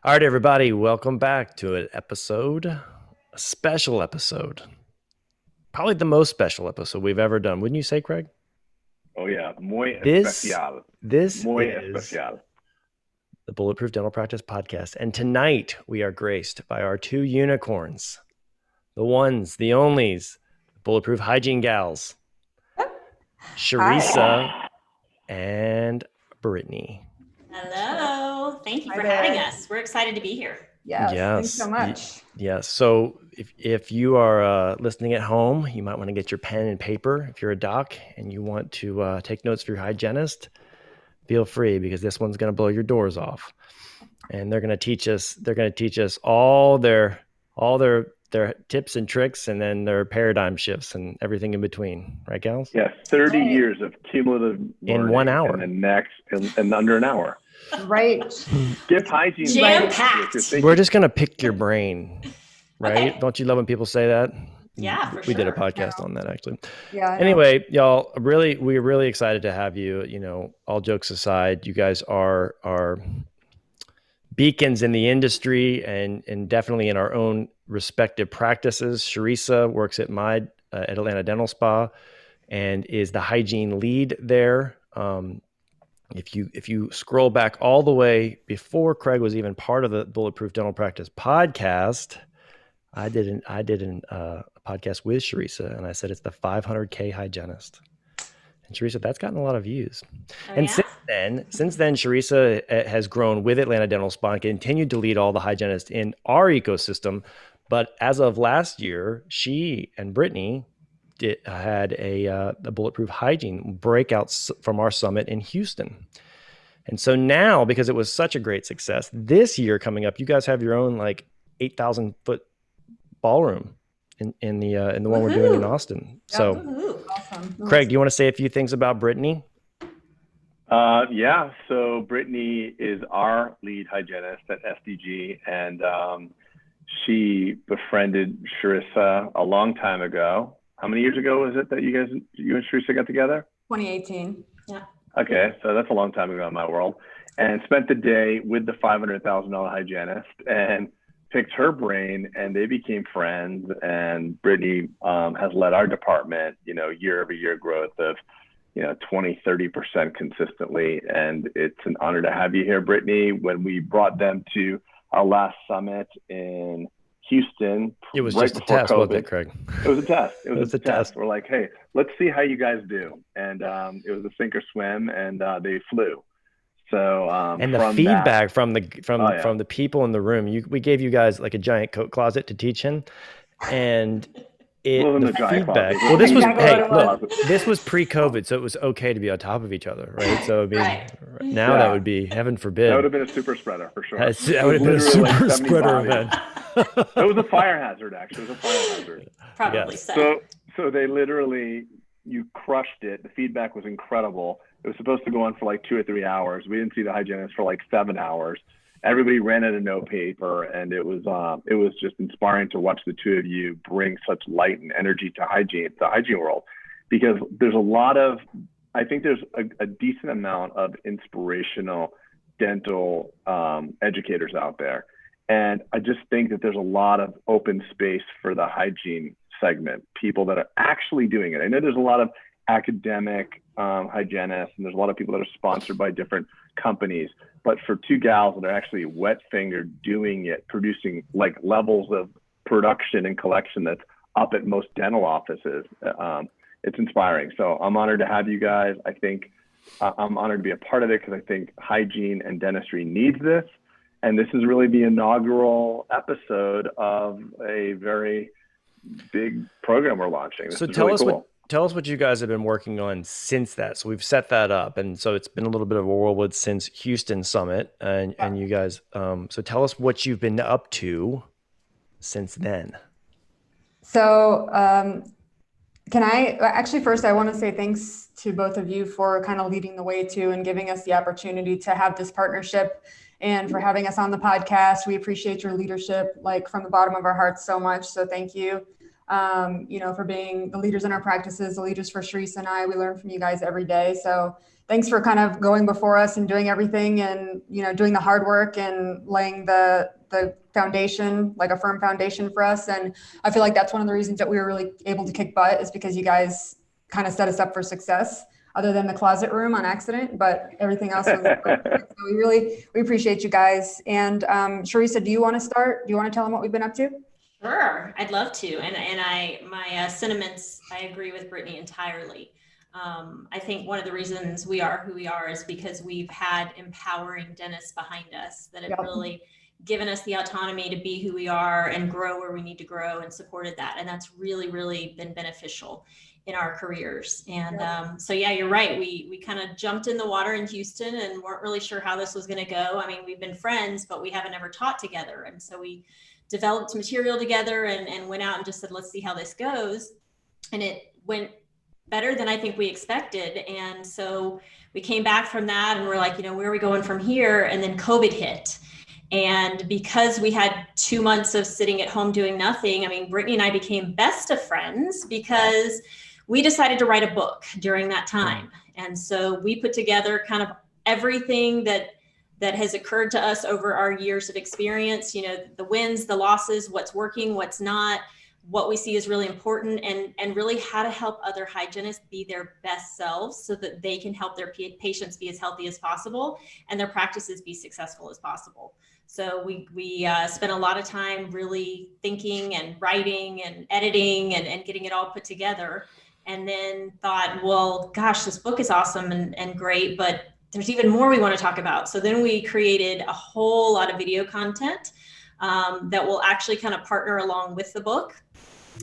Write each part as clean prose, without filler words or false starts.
All right, everybody, welcome back to a special episode. Probably the most special episode we've ever done. Wouldn't you say, Craig? Oh yeah, muy This especial, this muy is especial. the Bulletproof Dental Practice Podcast. And tonight we are graced by our two unicorns, the ones, the onlys, Bulletproof Hygiene gals, Hi. Charissa and Brittany. Hello. Thank you Hi for there. having us. We're excited to be here. Yes, thanks so much. Yes. So if you are listening at home, you might want to get your pen and paper. If you're a doc and you want to take notes for your hygienist, feel free, because this one's going to blow your doors off. And they're going to teach us. They're going to teach us all their tips and tricks, and then their paradigm shifts and everything in between. Right, gals? Yes, 30 Right. years of cumulative In learning 1 hour. and the next in under an hour. Right. Gift hygiene. Jam-packed. We're just going to pick your brain, right? Okay. Don't you love when people say that? Yeah, for We did a sure. podcast on that, actually. Yeah. I know. Anyway, y'all, we're really excited to have you. You know, all jokes aside, you guys are beacons in the industry and definitely in our own respective practices. Charissa works at Atlanta Dental Spa and is the hygiene lead there. If you scroll back all the way before Craig was even part of the Bulletproof Dental Practice podcast, I did a podcast with Charissa, and I said it's the 500K hygienist. And Charissa, that's gotten a lot of views. Oh, And yeah? since then, Charissa has grown with Atlanta Dental Spa and continued to lead all the hygienists in our ecosystem. But as of last year, she and Brittany had a Bulletproof Hygiene breakout from our summit in Houston. And so now, because it was such a great success, this year coming up, you guys have your own like 8,000 foot ballroom in the one we're doing in Woohoo. Austin. So, Woohoo. Awesome. Craig, do you want to say a few things about Brittany? Yeah, so Brittany is our lead hygienist at SDG, and she befriended Charissa a long time ago. How many years ago was it that you and Charissa got together? 2018. Okay, so that's a long time ago in my world. And spent the day with the $500,000 hygienist and picked her brain, and they became friends. And Brittany has led our department, year over year growth of, 20, 30% consistently. And it's an honor to have you here, Brittany. When we brought them to our last summit in Houston, It was right just a before test, wasn't COVID. it, Craig? It was a test. It was a a test. We're like, hey, let's see how you guys do. And it was a sink or swim, and they flew. So And the from feedback from Oh, yeah. the people in the room, we gave you guys like a giant coat closet to teach in, and Wasn't the a giant feedback. closet. Well, this was Exactly what it look, this was pre-COVID, so it was okay to be on top of each other, right? So I mean, Right. now Yeah. that would be heaven forbid. That would have been a super spreader for sure. That would have been a Literally like super 70 spreader bodies. event. It was a fire hazard, actually. It was a fire hazard. Probably Yes. so. So they literally, you crushed it. The feedback was incredible. It was supposed to go on for like 2 or 3 hours. We didn't see the hygienist for like 7 hours. Everybody ran out of note paper, and it was just inspiring to watch the two of you bring such light and energy to the hygiene world, because there's I think there's a decent amount of inspirational dental educators out there. And I just think that there's a lot of open space for the hygiene segment, people that are actually doing it. I know there's a lot of academic hygienists, and there's a lot of people that are sponsored by different companies. But for two gals that are actually wet fingered doing it, producing like levels of production and collection that's up at most dental offices, it's inspiring. So I'm honored to have you guys. I think I'm honored to be a part of it, because I think hygiene and dentistry needs this. And this is really the inaugural episode of a very big program we're launching. This So is really cool. tell us what you guys have been working on since that. So we've set that up, and so it's been a little bit of a whirlwind since Houston Summit, and you guys. So tell us what you've been up to since then. So first I want to say thanks to both of you for kind of leading the way too, and giving us the opportunity to have this partnership, and for having us on the podcast. We appreciate your leadership, like from the bottom of our hearts, so much. So thank you. for being the leaders in our practices, the leaders for Charissa and I. We learn from you guys every day. So thanks for kind of going before us and doing everything and, doing the hard work and laying the foundation, like a firm foundation for us. And I feel like that's one of the reasons that we were really able to kick butt, is because you guys kind of set us up for success, other than the closet room on accident, but everything else was so we appreciate you guys. And Charissa, do you want to start? Do you want to tell them what we've been up to? Sure, I'd love to. And my sentiments, I agree with Brittany entirely. I think one of the reasons we are who we are is because we've had empowering dentists behind us that have really given us the autonomy to be who we are and grow where we need to grow, and supported that. And that's really, really been beneficial in our careers. And so, yeah, you're right. We kind of jumped in the water in Houston and weren't really sure how this was going to go. I mean, we've been friends, but we haven't ever taught together. And so we developed material together and went out and just said, let's see how this goes. And it went better than I think we expected. And so we came back from that and we're like, where are we going from here? And then COVID hit. And because we had 2 months of sitting at home doing nothing, I mean, Brittany and I became best of friends because we decided to write a book during that time. And so we put together kind of everything that has occurred to us over our years of experience, the wins, the losses, what's working, what's not, what we see is really important, and really how to help other hygienists be their best selves so that they can help their patients be as healthy as possible and their practices be successful as possible. So we spent a lot of time really thinking and writing and editing and getting it all put together. And then thought, well, gosh, this book is awesome and great, but there's even more we want to talk about. So then we created a whole lot of video content that will actually kind of partner along with the book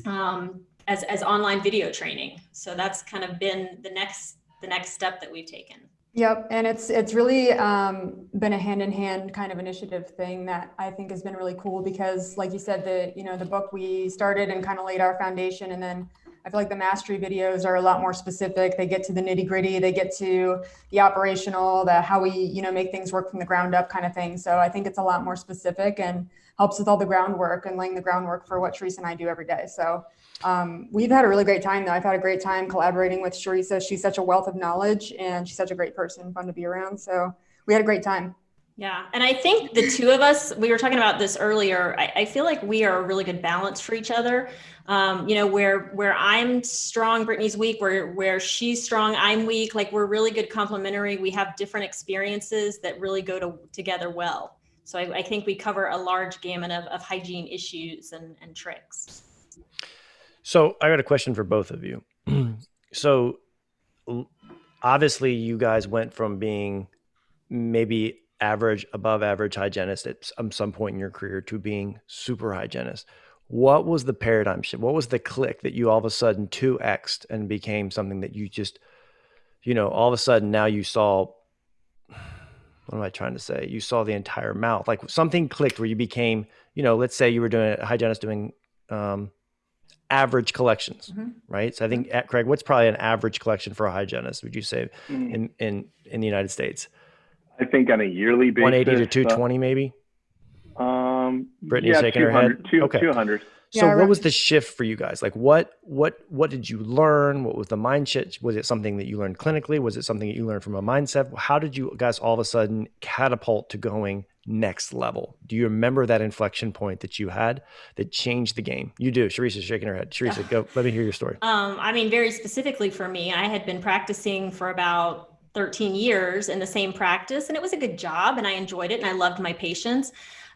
as online video training. So that's kind of been the next step that we've taken. Yep. And it's really been a hand-in-hand kind of initiative thing that I think has been really cool, because like you said, the book we started and kind of laid our foundation, and then I feel like the mastery videos are a lot more specific. They get to the nitty-gritty, they get to the operational, the how we, make things work from the ground up kind of thing. So I think it's a lot more specific and helps with all the groundwork and laying the groundwork for what Charissa and I do every day. So we've had a really great time though. I've had a great time collaborating with Charissa. She's such a wealth of knowledge and she's such a great person, fun to be around. So we had a great time. Yeah. And I think the two of us, we were talking about this earlier. I feel like we are a really good balance for each other. Where I'm strong, Brittany's weak, where she's strong, I'm weak. Like, we're really good complementary. We have different experiences that really go together well. So I think we cover a large gamut of hygiene issues and tricks. So I got a question for both of you. So obviously you guys went from being maybe average, above average hygienist at some point in your career to being super hygienist. What was the paradigm shift? What was the click that you all of a sudden 2x'd and became something that you just, all of a sudden now you saw, what am I trying to say? You saw the entire mouth, like something clicked where you became, let's say you were doing a hygienist doing average collections, right? So I think, Craig, what's probably an average collection for a hygienist, would you say, in the United States? I think on a yearly basis, 180 to 220 maybe. Brittany's shaking her head. 200. So what was the shift for you guys? Like what did you learn? What was the mindset? Was it something that you learned clinically? Was it something that you learned from a mindset? How did you guys all of a sudden catapult to going next level? Do you remember that inflection point that you had that changed the game? You do. Charissa's shaking her head. Charissa, go. Let me hear your story. Very specifically for me, I had been practicing for about 13 years in the same practice, and it was a good job and I enjoyed it and I loved my patients.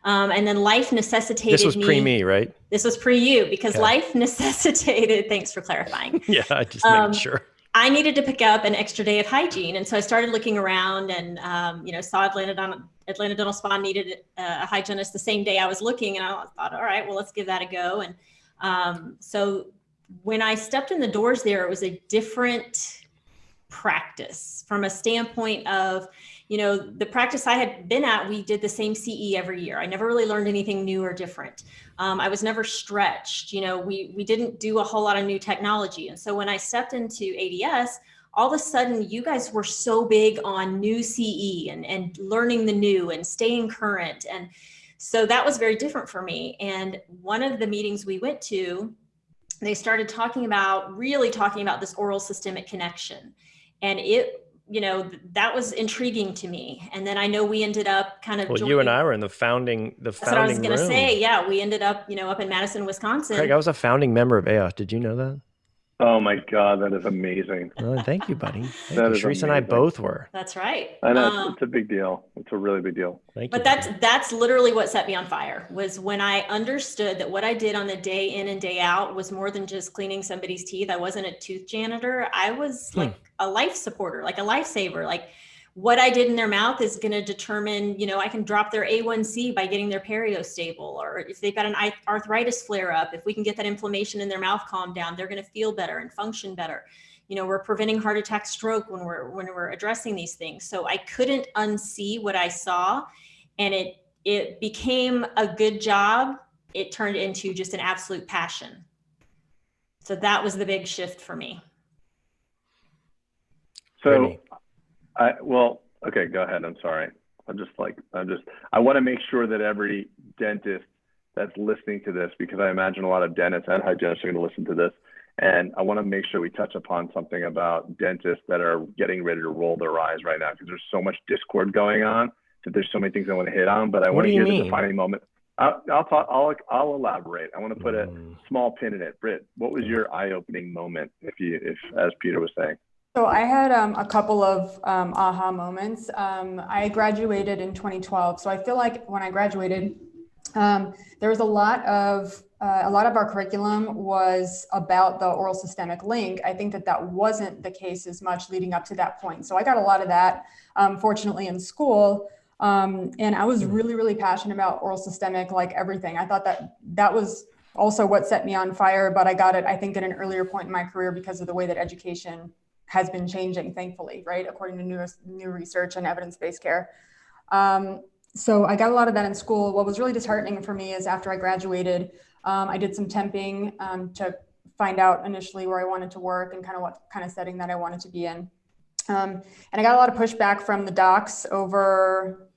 And then life necessitated This was pre-me, right? This was pre-you, because life necessitated, thanks for clarifying. Yeah, I just making sure. I needed to pick up an extra day of hygiene. And so I started looking around and, saw Atlanta Dental Spa needed a hygienist the same day I was looking. And I thought, all right, well, let's give that a go. And so when I stepped in the doors there, it was a different practice from a standpoint of, the practice I had been at, we did the same CE every year. I never really learned anything new or different. I was never stretched. We didn't do a whole lot of new technology. And so when I stepped into ADS, all of a sudden you guys were so big on new CE and learning the new and staying current. And so that was very different for me. And one of the meetings we went to, they started really talking about this oral systemic connection. And that was intriguing to me. And then I know we ended up kind of you and I were in the founding That's what I was going to room. say. Yeah, we ended up, up in Madison, Wisconsin. Craig, I was a founding member of AOS. Did you know that? Oh my God, that is amazing. Oh, thank you, buddy. Thank That you. is Charissa and I amazing. both were. That's right. I know, it's a big deal. It's a really big deal. Thank you. But that's literally what set me on fire, was when I understood that what I did on the day in and day out was more than just cleaning somebody's teeth. I wasn't a tooth janitor. I was like a life supporter, like a lifesaver. Like, what I did in their mouth is going to determine, I can drop their A1C by getting their perio stable, or if they've got an arthritis flare up, if we can get that inflammation in their mouth calmed down, they're going to feel better and function better. We're preventing heart attack, stroke when we're addressing these things. So I couldn't unsee what I saw, and it became a good job. It turned into just an absolute passion. So that was the big shift for me. So Brittany. Okay, go ahead. I'm sorry. I want to make sure that every dentist that's listening to this, because I imagine a lot of dentists and hygienists are going to listen to this, and I want to make sure we touch upon something about dentists that are getting ready to roll their eyes right now, because there's so much discord going on that there's so many things I want to hit on, but I want to hear the defining moment. I'll elaborate. I want to put a small pin in it. Britt, what was your eye-opening moment, if as Peter was saying? So I had a couple of aha moments. I graduated in 2012. So I feel like when I graduated, there was a lot of our curriculum was about the oral systemic link. I think that wasn't the case as much leading up to that point. So I got a lot of that, fortunately, in school. And I was really, really passionate about oral systemic, like everything. I thought that was also what set me on fire, but I got it, I think, at an earlier point in my career because of the way that education has been changing, thankfully, right? According to new research and evidence-based care. So I got a lot of that in school. What was really disheartening for me is after I graduated, I did some temping to find out initially where I wanted to work and kind of what kind of setting that I wanted to be in. And I got a lot of pushback from the docs over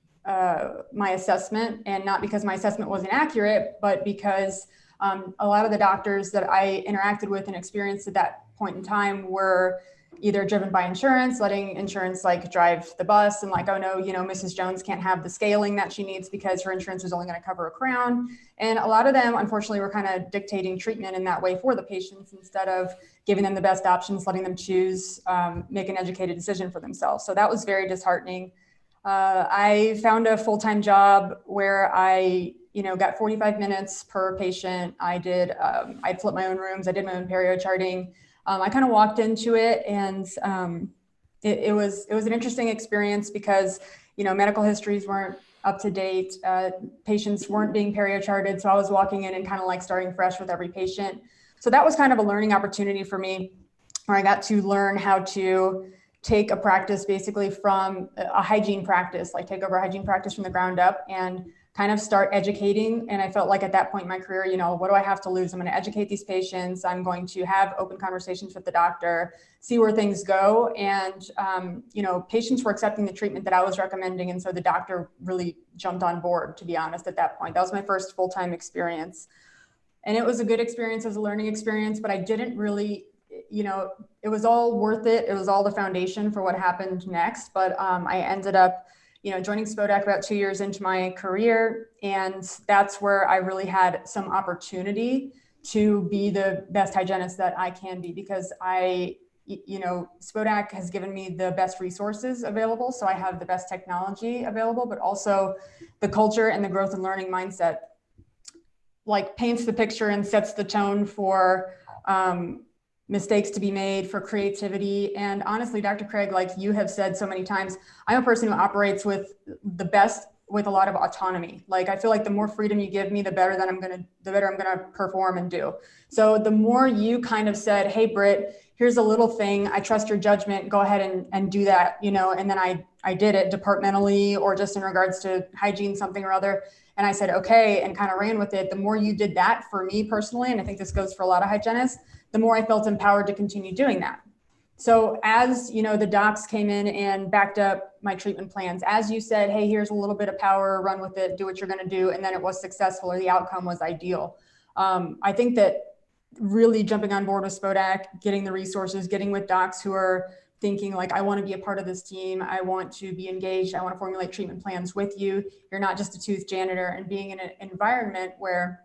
my assessment, and not because my assessment wasn't accurate, but because a lot of the doctors that I interacted with and experienced at that point in time were either driven by insurance, letting insurance like drive the bus, and like, oh no, Mrs. Jones can't have the scaling that she needs because her insurance is only going to cover a crown. And a lot of them, unfortunately, were kind of dictating treatment in that way for the patients instead of giving them the best options, letting them choose, make an educated decision for themselves. So that was very disheartening. I found a full-time job where I, got 45 minutes per patient. I'd flip my own rooms. I did my own perio charting. I kind of walked into it, and it was an interesting experience because, medical histories weren't up to date. Patients weren't being perio charted. So I was walking in and kind of like starting fresh with every patient. So that was kind of a learning opportunity for me, where I got to learn how to take a practice basically from a hygiene practice, like take over a hygiene practice from the ground up and kind of start educating. And I felt like at that point in my career, what do I have to lose? I'm going to educate these patients. I'm going to have open conversations with the doctor, see where things go. And, patients were accepting the treatment that I was recommending. And so the doctor really jumped on board, to be honest, at that point. That was my first full-time experience. And it was a good experience. It was a learning experience, but I didn't really, it was all worth it. It was all the foundation for what happened next. But I ended up joining Spodak about 2 years into my career. And that's where I really had some opportunity to be the best hygienist that I can be, because Spodak has given me the best resources available. So I have the best technology available, but also the culture and the growth and learning mindset like paints the picture and sets the tone for mistakes to be made, for creativity. And honestly, Dr. Craig, like you have said so many times, I'm a person who operates with a lot of autonomy. Like I feel like the more freedom you give me, the better I'm gonna perform and do. So the more you kind of said, hey, Britt, here's a little thing, I trust your judgment, go ahead and do that, and then I did it departmentally or just in regards to hygiene, something or other. And I said, okay, and kind of ran with it. The more you did that for me personally, and I think this goes for a lot of hygienists, the more I felt empowered to continue doing that. So as the docs came in and backed up my treatment plans, as you said, hey, here's a little bit of power, run with it, do what you're going to do. And then it was successful, or the outcome was ideal. I think that really jumping on board with Spodak, getting the resources, getting with docs who are thinking like, I want to be a part of this team. I want to be engaged. I want to formulate treatment plans with you. You're not just a tooth janitor, and being in an environment where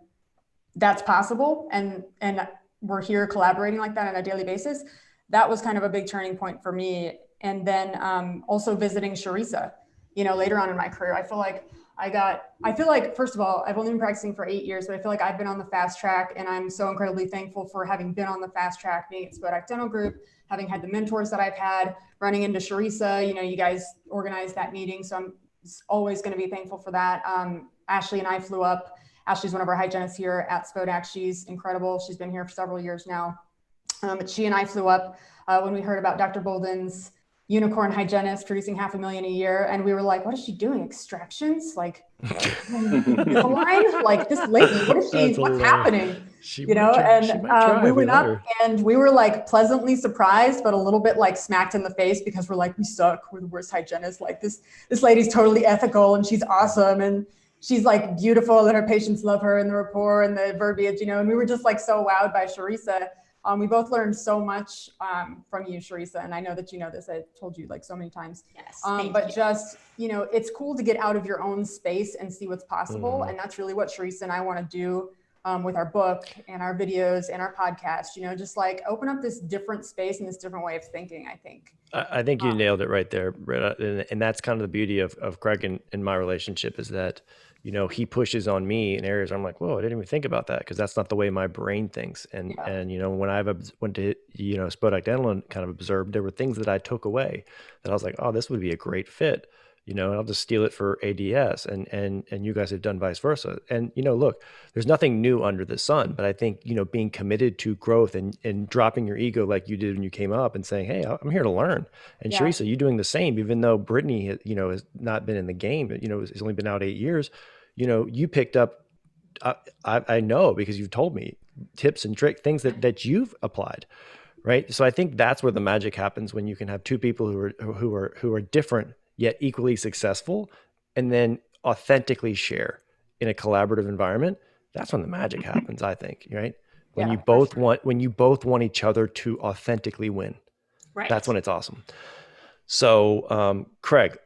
that's possible. And we're here collaborating like that on a daily basis. That was kind of a big turning point for me. And then also visiting Charissa, later on in my career, I feel like, first of all, I've only been practicing for 8 years, but I feel like I've been on the fast track, and I'm so incredibly thankful for having been on the fast track, being at Spodak Dental Group, having had the mentors that I've had, running into Charissa, you guys organized that meeting. So I'm always going to be thankful for that. Ashley and I flew up. Ashley's one of our hygienists here at Spodak. She's incredible. She's been here for several years now. But she and I flew up when we heard about Dr. Bolden's unicorn hygienist producing $500,000 a year. And we were like, what is she doing? Extractions? Like, Invisalign? Like, this lady, what's happening? We went up and we were like pleasantly surprised, but a little bit like smacked in the face, because we're like, we suck. We're the worst hygienists. Like, this lady's totally ethical and she's awesome. And she's like beautiful, and her patients love her, and the rapport and the verbiage, and we were just like so wowed by Charissa. We both learned so much from you, Charissa, and I know that you know this. I told you like so many times. Yes. But just, it's cool to get out of your own space and see what's possible. Mm-hmm. And that's really what Charissa and I want to do with our book and our videos and our podcast, just like open up this different space and this different way of thinking, I think. I think you nailed it right there, Britta. And that's kind of the beauty of Craig and my relationship, is that, he pushes on me in areas where I'm like, whoa, I didn't even think about that, because that's not the way my brain thinks. And when I went to, Spodak Dental and kind of observed, there were things that I took away that I was like, oh, this would be a great fit. And I'll just steal it for ADS, and you guys have done vice versa. And, look, there's nothing new under the sun, but I think, being committed to growth and dropping your ego like you did when you came up and saying, hey, I'm here to learn. And Charissa, you doing the same, even though Brittany, has not been in the game, has only been out 8 years, you picked up, I know, because you've told me tips and tricks, things that you've applied. Right. So I think that's where the magic happens, when you can have two people who are different, yet equally successful, and then authentically share in a collaborative environment. That's when the magic happens, I think, right? When you both want each other to authentically win. Right. That's when it's awesome. So, Craig,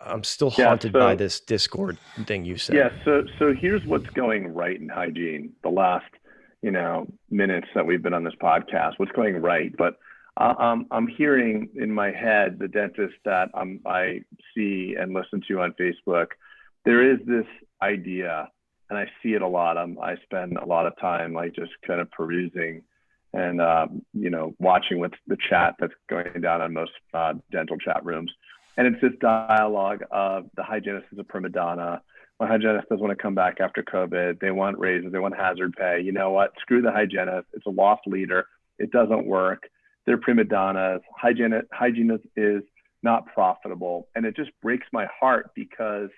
I'm still haunted by this Discord thing you said. Yeah. So here's what's going right in hygiene. The last, minutes that we've been on this podcast, what's going right. But I'm hearing in my head, the dentist that I see and listen to on Facebook, there is this idea, and I see it a lot. I spend a lot of time like just kind of perusing and, watching what's the chat that's going down on most dental chat rooms. And it's this dialogue of the hygienist is a prima donna. My hygienist doesn't want to come back after COVID. They want raises. They want hazard pay. You know what? Screw the hygienist. It's a lost leader. It doesn't work. They're prima donnas. Hygienist is not profitable. And it just breaks my heart, because,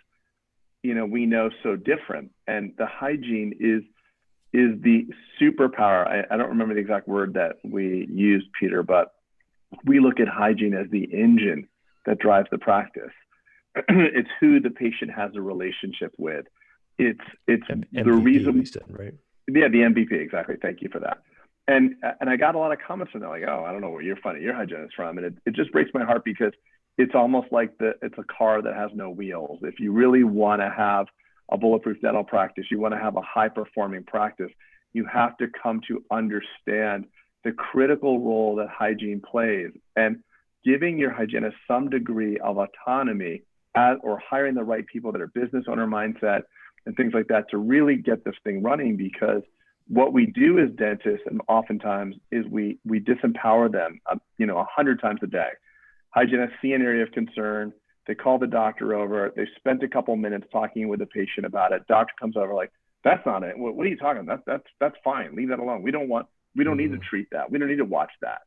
we know so different. And the hygiene is the superpower. I don't remember the exact word that we used, Peter, but we look at hygiene as the engine that drives the practice. It's who the patient has a relationship with. It's MVP, the reason, right? Yeah, the MVP, exactly. Thank you for that. And I got a lot of comments from that, like, oh, I don't know where you're finding your hygienist from. And it just breaks my heart, because it's almost like it's a car that has no wheels. If you really want to have a bulletproof dental practice, you want to have a high performing practice, you have to come to understand the critical role that hygiene plays, and giving your hygienist some degree of autonomy or hiring the right people that are business owner mindset and things like that to really get this thing running. Because what we do as dentists, and oftentimes, is we disempower them, 100 times a day. Hygienists see an area of concern. They call the doctor over. They spent a couple minutes talking with the patient about it. Doctor comes over like, that's not it. What are you talking about? That's fine. Leave that alone. We don't need to treat that. We don't need to watch that.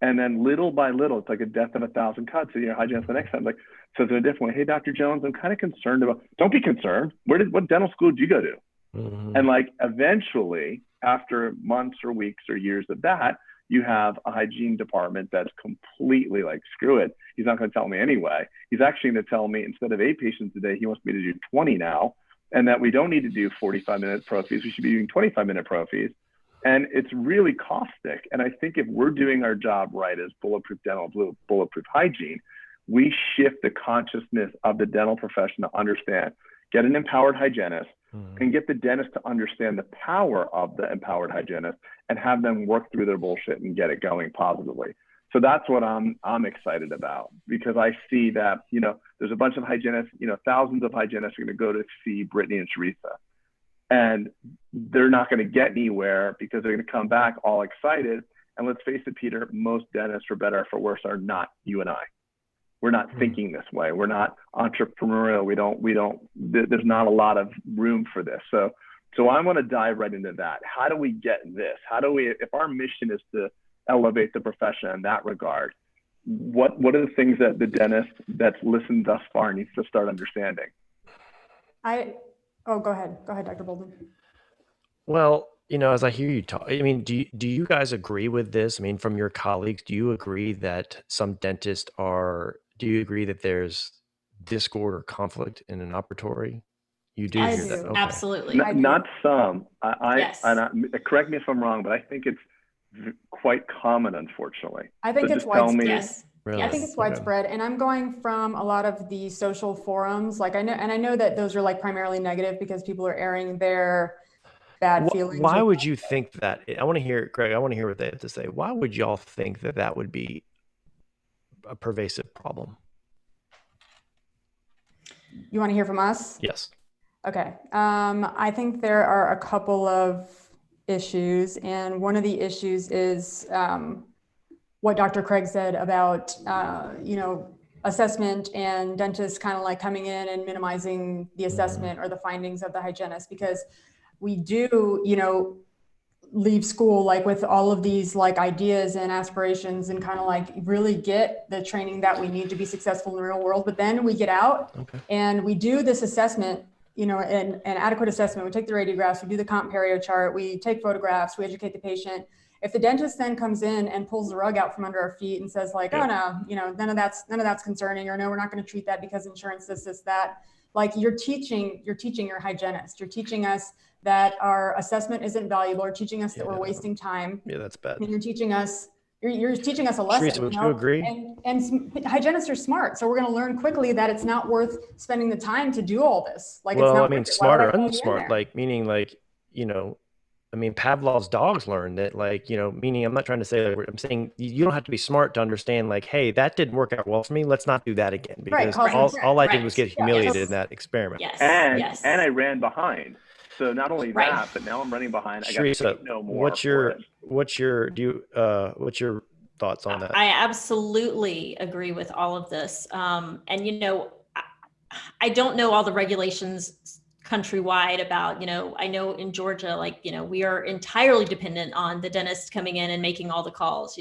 And then little by little, it's like a death of 1,000 cuts. So your hygienist the next time like says in a different way, hey, Dr. Jones, I'm kind of concerned about, don't be concerned. What dental school did you go to? Mm-hmm. And like eventually, after months or weeks or years of that, you have a hygiene department that's completely like, screw it. He's not going to tell me anyway. He's actually going to tell me instead of 8 patients a day, he wants me to do 20 now. And that we don't need to do 45-minute pro fees. We should be doing 25-minute pro fees. And it's really caustic. And I think if we're doing our job right as Bulletproof Dental, Bulletproof Hygiene, we shift the consciousness of the dental profession to understand, get an empowered hygienist, and get the dentist to understand the power of the empowered hygienist and have them work through their bullshit and get it going positively. So that's what I'm excited about, because I see that, you know, there's a bunch of hygienists, you know, thousands of hygienists are going to go to see Brittany and Charissa, and they're not going to get anywhere because they're going to come back all excited. And let's face it, Peter, most dentists, for better or for worse, are not you and I. We're not thinking this way. We're not entrepreneurial. There's not a lot of room for this. So I want to dive right into that. How do we get this? How do we, if our mission is to elevate the profession in that regard, what are the things that the dentist that's listened thus far needs to start understanding? Go ahead, Dr. Bolden. Well, you know, as I hear you talk, I mean, do you guys agree with this? I mean, from your colleagues, do you agree that do you agree that there's discord or conflict in an operatory? You do I hear that? do. Okay. Absolutely. Not some. Yes. Correct me if I'm wrong, but I think it's quite common, unfortunately. I think So it's just tell widespread. me. Yes. Really? I think it's Okay. widespread, and I'm going from a lot of the social forums. Like I know that those are like primarily negative because people are airing their bad feelings. Why would you think that? I want to hear, Greg, I want to hear what they have to say. Why would y'all think that that would be a pervasive problem? You want to hear from us? Yes. Okay. I think there are a couple of issues, and one of the issues is what Dr. Craig said about, assessment and dentists kind of like coming in and minimizing the assessment or the findings of the hygienist, because we do, leave school like with all of these like ideas and aspirations and kind of like really get the training that we need to be successful in the real world. But then we get out and we do this assessment, an adequate assessment. We take the radiographs, we do the comp perio chart, we take photographs, we educate the patient. If the dentist then comes in and pulls the rug out from under our feet and says like, oh no, none of that's concerning, or no, we're not going to treat that because insurance this, that, like you're teaching your hygienist, you're teaching us that our assessment isn't valuable, or teaching us that we're wasting time. Yeah, that's bad. And you're teaching us a lesson. Charissa, would you agree? And hygienists are smart, so we're going to learn quickly that it's not worth spending the time to do all this. Like, well, it's not I mean, worth it. smart Why or would I put it in unsmart, there? like meaning like, I mean, Pavlov's dogs learned that, like, meaning I'm not trying to say that, I'm saying you don't have to be smart to understand, like, hey, that didn't work out well for me. Let's not do that again, because all I did was get humiliated in that experiment. Yes. And I ran behind. So not only that, but now I'm running behind. I got to know more. What's your thoughts on that? I absolutely agree with all of this. And I don't know all the regulations countrywide about, I know in Georgia, like, we are entirely dependent on the dentist coming in and making all the calls,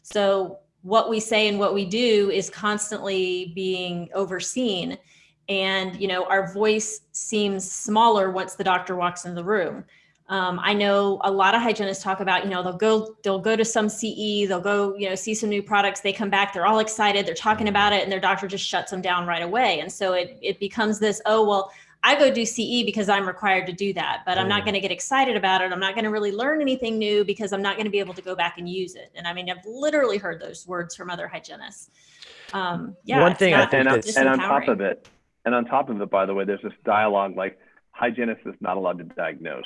So what we say and what we do is constantly being overseen. And, our voice seems smaller once the doctor walks into the room. I know a lot of hygienists talk about, they'll go to some CE, they'll go, see some new products, they come back, they're all excited, they're talking about it, and their doctor just shuts them down right away. And so it becomes this, oh, well, I go do CE because I'm required to do that, but I'm not going to get excited about it. I'm not going to really learn anything new because I'm not going to be able to go back and use it. And I mean, I've literally heard those words from other hygienists. One thing I think and on top of it, by the way, there's this dialogue like hygienist is not allowed to diagnose,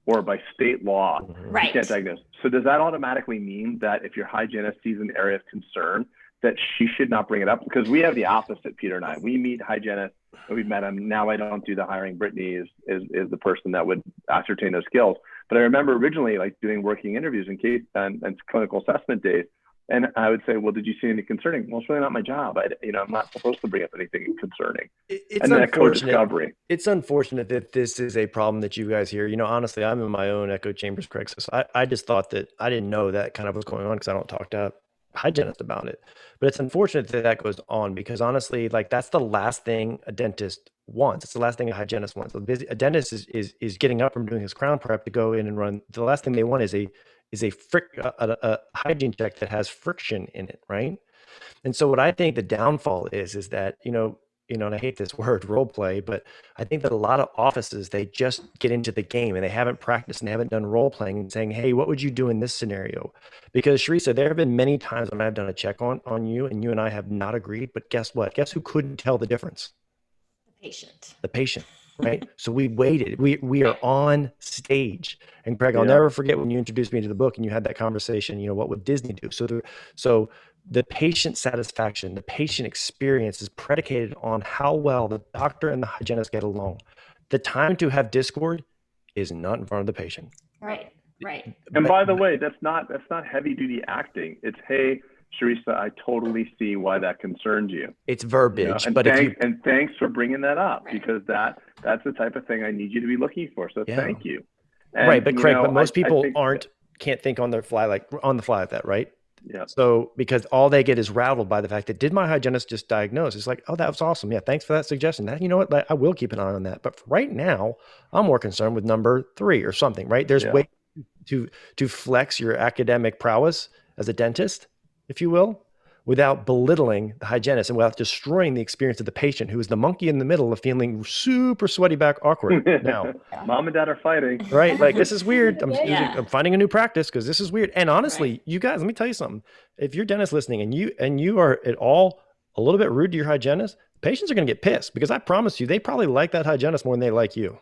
or by state law, you can't diagnose. So does that automatically mean that if your hygienist sees an area of concern, that she should not bring it up? Because we have the opposite, Peter and I. We meet hygienists, and we've met them. Now I don't do the hiring. Brittany is the person that would ascertain those skills. But I remember originally like doing working interviews in case and clinical assessment days. And I would say, well, did you see anything concerning? Well, it's really not my job. I'm not supposed to bring up anything concerning. It's unfortunate. It's unfortunate that this is a problem that you guys hear. Honestly, I'm in my own echo chambers, Craig. So I just thought that I didn't know that kind of was going on because I don't talk to hygienists about it. But it's unfortunate that goes on, because honestly, like, that's the last thing a dentist wants. It's the last thing a hygienist wants. A dentist is getting up from doing his crown prep to go in and run. The last thing they want is a hygiene check that has friction in it, right? And so what I think the downfall is that, you know, and I hate this word role play, but I think that a lot of offices, they just get into the game and they haven't practiced and they haven't done role playing and saying, hey, what would you do in this scenario? Because Charissa, there have been many times when I've done a check on you and you and I have not agreed, but guess what? Guess who couldn't tell the difference? The patient. The patient, right? So we waited. We are on stage. And Craig, I'll never forget when you introduced me to the book and you had that conversation, you know, what would Disney do? So the patient satisfaction, the patient experience is predicated on how well the doctor and the hygienist get along. The time to have discord is not in front of the patient. Right. Right. And by the way, that's not heavy duty acting. It's, hey, Charissa, I totally see why that concerns you. It's verbiage, and but thanks for bringing that up, because that's the type of thing I need you to be looking for. So thank you. And, right, but Craig, but most people I can't think on the fly like that, right? Yeah. So because all they get is rattled by the fact that, did my hygienist just diagnose? It's like, oh, that was awesome. Yeah, thanks for that suggestion. That, you know what, I will keep an eye on that. But for right now, I'm more concerned with number 3 or something, right? There's way to flex your academic prowess as a dentist, if you will, without belittling the hygienist and without destroying the experience of the patient, who is the monkey in the middle of feeling super sweaty back awkward now. Mom and dad are fighting. Right? Like, this is weird. I'm finding a new practice because this is weird. And honestly, you guys, let me tell you something. If you're dentist listening and you are at all a little bit rude to your hygienist, patients are going to get pissed, because I promise you, they probably like that hygienist more than they like you.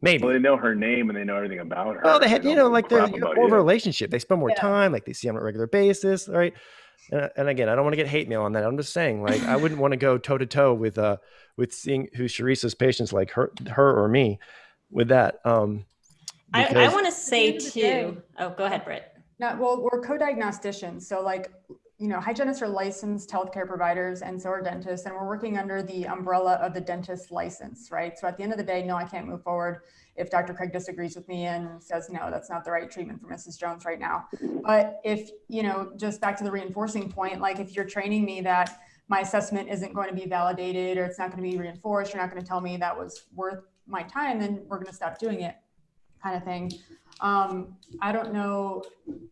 Maybe. Well, they know her name and they know everything about her. Oh, they had, like they're more of a relationship. They spend more time, like they see them on a regular basis, right? And again, I don't want to get hate mail on that. I'm just saying, like, I wouldn't want to go toe to toe with seeing who Charissa's patients, like her or me, with that. I want to say too. Oh, go ahead, Britt. No, well, we're co-diagnosticians, so like, hygienists are licensed healthcare providers, and so are dentists, and we're working under the umbrella of the dentist license, right? So at the end of the day, no, I can't move forward if Dr. Craig disagrees with me and says, no, that's not the right treatment for Mrs. Jones right now. But if, just back to the reinforcing point, like if you're training me that my assessment isn't going to be validated, or it's not going to be reinforced, you're not going to tell me that was worth my time, then we're going to stop doing it, kind of thing. I don't know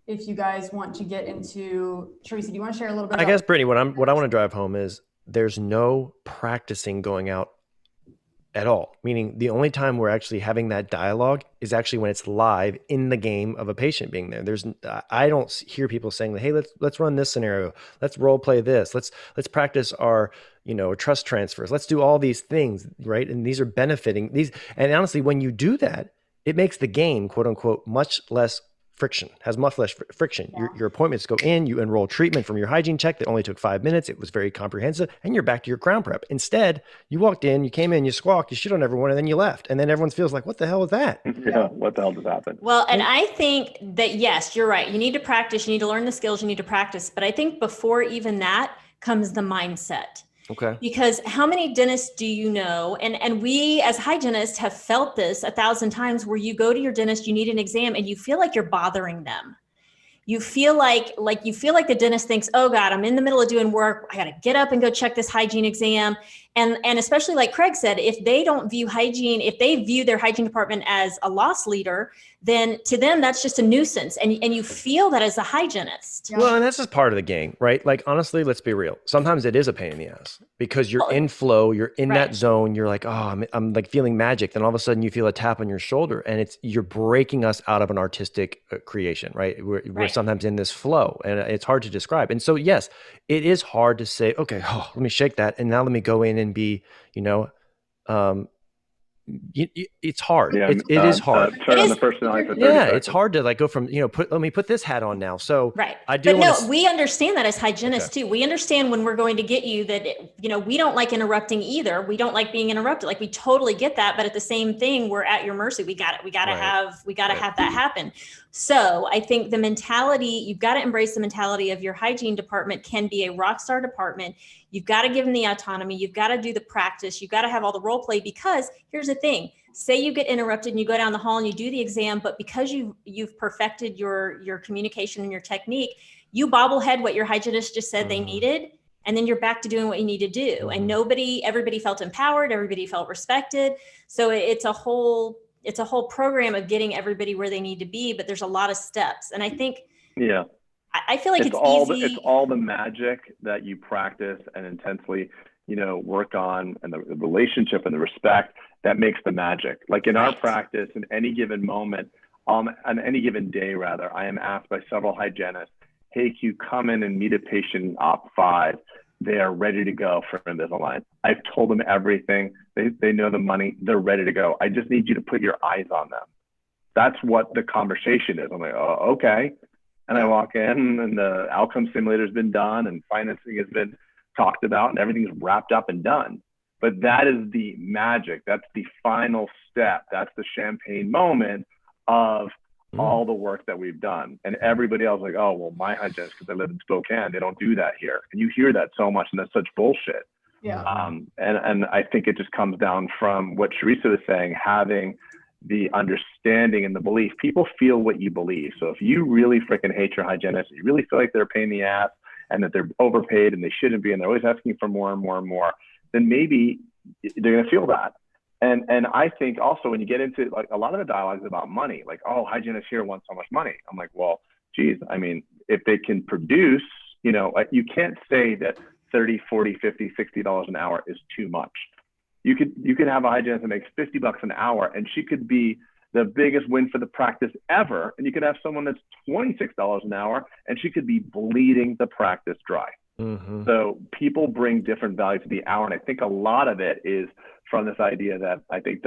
if you guys want to get into, Charissa, do you want to share a little bit? I guess, Brittany, what I want to drive home is there's no practicing going out at all. Meaning the only time we're actually having that dialogue is actually when it's live in the game of a patient being there. I don't hear people saying, hey, let's run this scenario. Let's role play this. Let's practice our, trust transfers. Let's do all these things, right? And these are benefiting these. And honestly, when you do that, it makes the game, quote unquote, much less friction, has much less friction. Yeah. Your appointments go in, you enroll treatment from your hygiene check that only took 5 minutes. It was very comprehensive, and you're back to your crown prep. Instead, you walked in, you came in, you squawked, you shit on everyone, and then you left. And then everyone feels like, what the hell was that? Yeah, what the hell just happened? Well, and I think that, yes, you're right. You need to practice, you need to learn the skills, you need to practice. But I think before even that comes the mindset. Okay. Because how many dentists do you know? And we as hygienists have felt this 1,000 times, where you go to your dentist, you need an exam, and you feel like you're bothering them. You feel like the dentist thinks, oh God, I'm in the middle of doing work. I got to get up and go check this hygiene exam. And especially like Craig said, if they don't view hygiene, if they view their hygiene department as a loss leader, then to them, that's just a nuisance. And you feel that as a hygienist. Well, and that's just part of the game, right? Like, honestly, let's be real. Sometimes it is a pain in the ass, because you're in flow, you're in that zone. You're like, oh, I'm like feeling magic. Then all of a sudden you feel a tap on your shoulder, and you're breaking us out of an artistic creation, right? We're sometimes in this flow, and it's hard to describe. And so, yes, it is hard to say, okay, let me shake that. And now let me go in and be, it's hard. Yeah, it is hard. Turn on the personality for 30 seconds. It's hard to like go from, let me put this hat on now. So I do. But no, we understand that as hygienists too. We understand when we're going to get you that, we don't like interrupting either. We don't like being interrupted. Like, we totally get that. But at the same thing, we're at your mercy. We got to have that happen. So I think the mentality, you've got to embrace the mentality of your hygiene department can be a rock star department. You've got to give them the autonomy. You've got to do the practice. You've got to have all the role play, because here's the thing. Say you get interrupted and you go down the hall and you do the exam, but because you've perfected your communication and your technique, you bobblehead what your hygienist just said they needed, and then you're back to doing what you need to do. And everybody felt empowered. Everybody felt respected. So it's a whole program of getting everybody where they need to be, but there's a lot of steps. And I think, I feel like it's easy. It's all the magic that you practice and intensely. work on, and the relationship and the respect that makes the magic. Like in our practice, in any given moment, on any given day rather, I am asked by several hygienists, hey, can you come in and meet a patient in Op 5? They are ready to go for Invisalign. I've told them everything. They know the money. They're ready to go. I just need you to put your eyes on them. That's what the conversation is. I'm like, oh, okay. And I walk in, and the outcome simulator has been done, and financing has been talked about, and everything's wrapped up and done. But that is the magic. That's the final step. That's the champagne moment of all the work that we've done. And everybody else is like, oh, well, my hygienist, because I live in Spokane, they don't do that here. And you hear that so much, and that's such bullshit. Yeah. And I think it just comes down from what Charissa was saying, having the understanding and the belief. People feel what you believe. So if you really freaking hate your hygienist, you really feel like they're a pain in the ass and that they're overpaid and they shouldn't be, and they're always asking for more and more and more, then maybe they're going to feel that. And I think also when you get into like a lot of the dialogues about money, like, oh, hygienists here want so much money. I'm like, well, geez, I mean, if they can produce, you can't say that 30, 40, 50, $60 an hour is too much. You could have a hygienist that makes $50 an hour, and she could be the biggest win for the practice ever. And you could have someone that's $26 an hour, and she could be bleeding the practice dry. Mm-hmm. So people bring different value to the hour. And I think a lot of it is from this idea that I think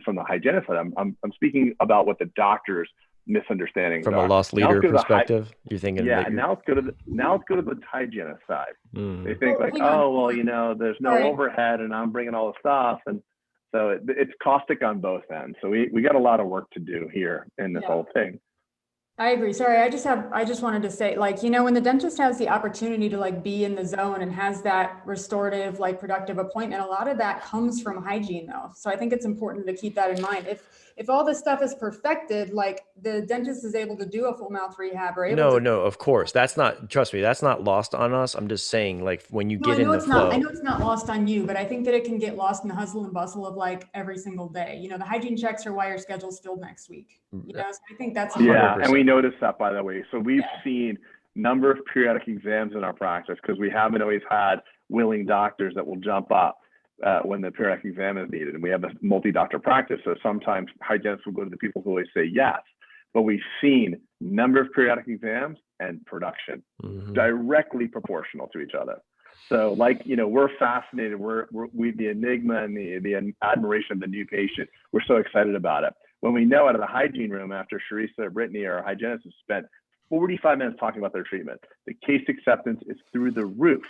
from the hygienist side, I'm speaking about what the doctors misunderstanding from a loss leader perspective. You're thinking, yeah. And now let's go to the hygienist side. They think like, oh, well, there's no overhead, and I'm bringing all the stuff, and so it's caustic on both ends. So we got a lot of work to do here in this whole thing. I agree. Sorry, I just wanted to say, like, when the dentist has the opportunity to like be in the zone and has that restorative, like productive appointment, a lot of that comes from hygiene though. So I think it's important to keep that in mind. If all this stuff is perfected, like the dentist is able to do a full mouth rehab or able No, of course. Trust me, that's not lost on us. I'm just saying, like, when you get in the flow. I know it's not lost on you, but I think that it can get lost in the hustle and bustle of like every single day. The hygiene checks are why your schedule's filled next week. So I think that's 100%. And we noticed that, by the way. So we've seen number of periodic exams in our practice because we haven't always had willing doctors that will jump up when the periodic exam is needed. And we have a multi-doctor practice. So sometimes hygienists will go to the people who always say yes. But we've seen number of periodic exams and production directly proportional to each other. So we're fascinated. We the enigma and the admiration of the new patient. We're so excited about it. When we know out of the hygiene room after Charissa or Brittany or our hygienist has spent 45 minutes talking about their treatment, the case acceptance is through the roof.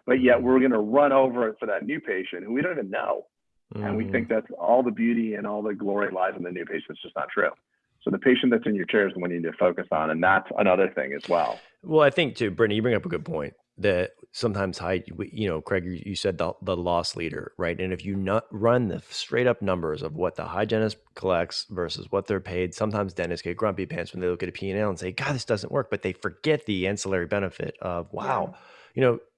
But yet we're going to run over it for that new patient who we don't even know. And we think that's all the beauty and all the glory lies in the new patient. It's just not true. So the patient that's in your chair is the one you need to focus on. And that's another thing as well. Well, I think too, Brittany, you bring up a good point that sometimes Craig, you said the loss leader, right? And if you not run the straight up numbers of what the hygienist collects versus what they're paid, sometimes dentists get grumpy pants when they look at a P&L and say, God, this doesn't work. But they forget the ancillary benefit of, wow,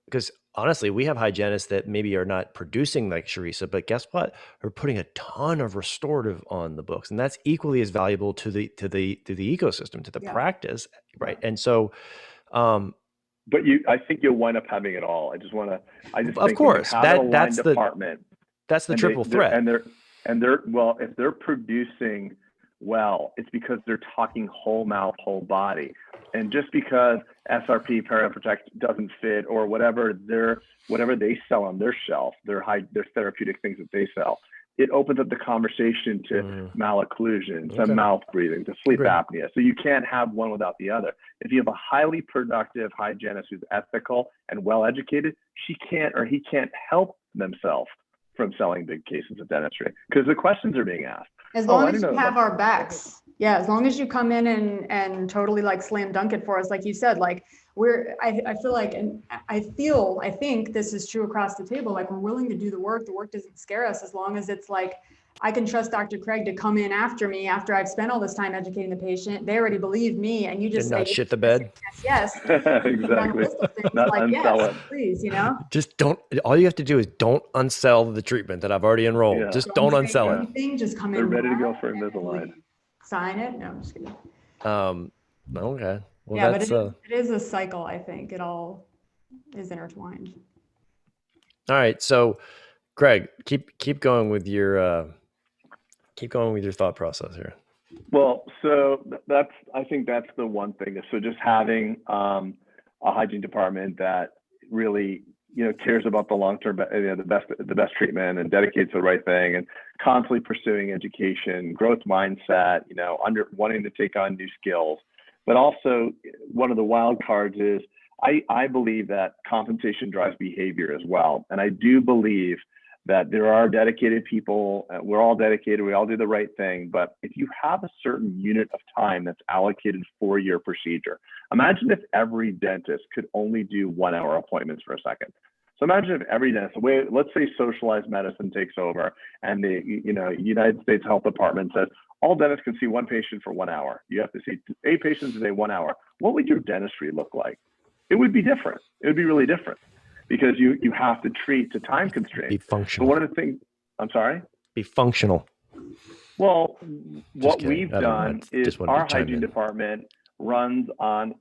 because honestly, we have hygienists that maybe are not producing like Charissa, but guess what? They're putting a ton of restorative on the books, and that's equally as valuable to the ecosystem, to the practice, right? And so, but I think you'll wind up having it all. I just of think course that's department. That's the triple threat. If they're producing well, it's because they're talking whole mouth, whole body. And just because SRP Paraprotect doesn't fit or whatever they sell on their shelf, their therapeutic things that they sell, it opens up the conversation to malocclusion, to mouth breathing, to sleep apnea. So you can't have one without the other. If you have a highly productive hygienist who's ethical and well-educated, she can't or he can't help themselves from selling big cases of dentistry because the questions are being asked. As long as you have our backs. Yeah, as long as you come in and totally like slam dunk it for us, like you said, like I feel like, and I think this is true across the table, like we're willing to do the work. The work doesn't scare us as long as it's like, I can trust Dr. Craig to come in after me, after I've spent all this time educating the patient. They already believe me, and you just say, shit the bed. Yes. Exactly. Not like, yes, please, Just don't. All you have to do is don't unsell the treatment that I've already enrolled. Yeah. Just don't unsell anything, just come in. They're ready to go for Invisalign. Sign it. No, I'm just kidding. Okay. Well, yeah, but it is a cycle. I think it all is intertwined. All right. So Greg, keep going with your thought process here. Well, so I think that's the one thing. So just having a hygiene department that really, cares about the long-term, the best treatment and dedicates to the right thing and constantly pursuing education, growth mindset, wanting to take on new skills. But also one of the wild cards is I believe that compensation drives behavior as well. And I do believe that there are dedicated people. We're all dedicated. We all do the right thing. But if you have a certain unit of time that's allocated for your procedure, imagine if every dentist could only do 1 hour appointments for a second. So imagine if every dentist, let's say socialized medicine takes over and the United States Health Department says all dentists can see one patient for 1 hour. You have to see 8 patients a day, 1 hour. What would your dentistry look like? It would be different. It would be really different. Because you have to treat to time constraints. Be functional. But one of the things, I'm sorry? Be functional. Well, what we've done is our hygiene department runs on,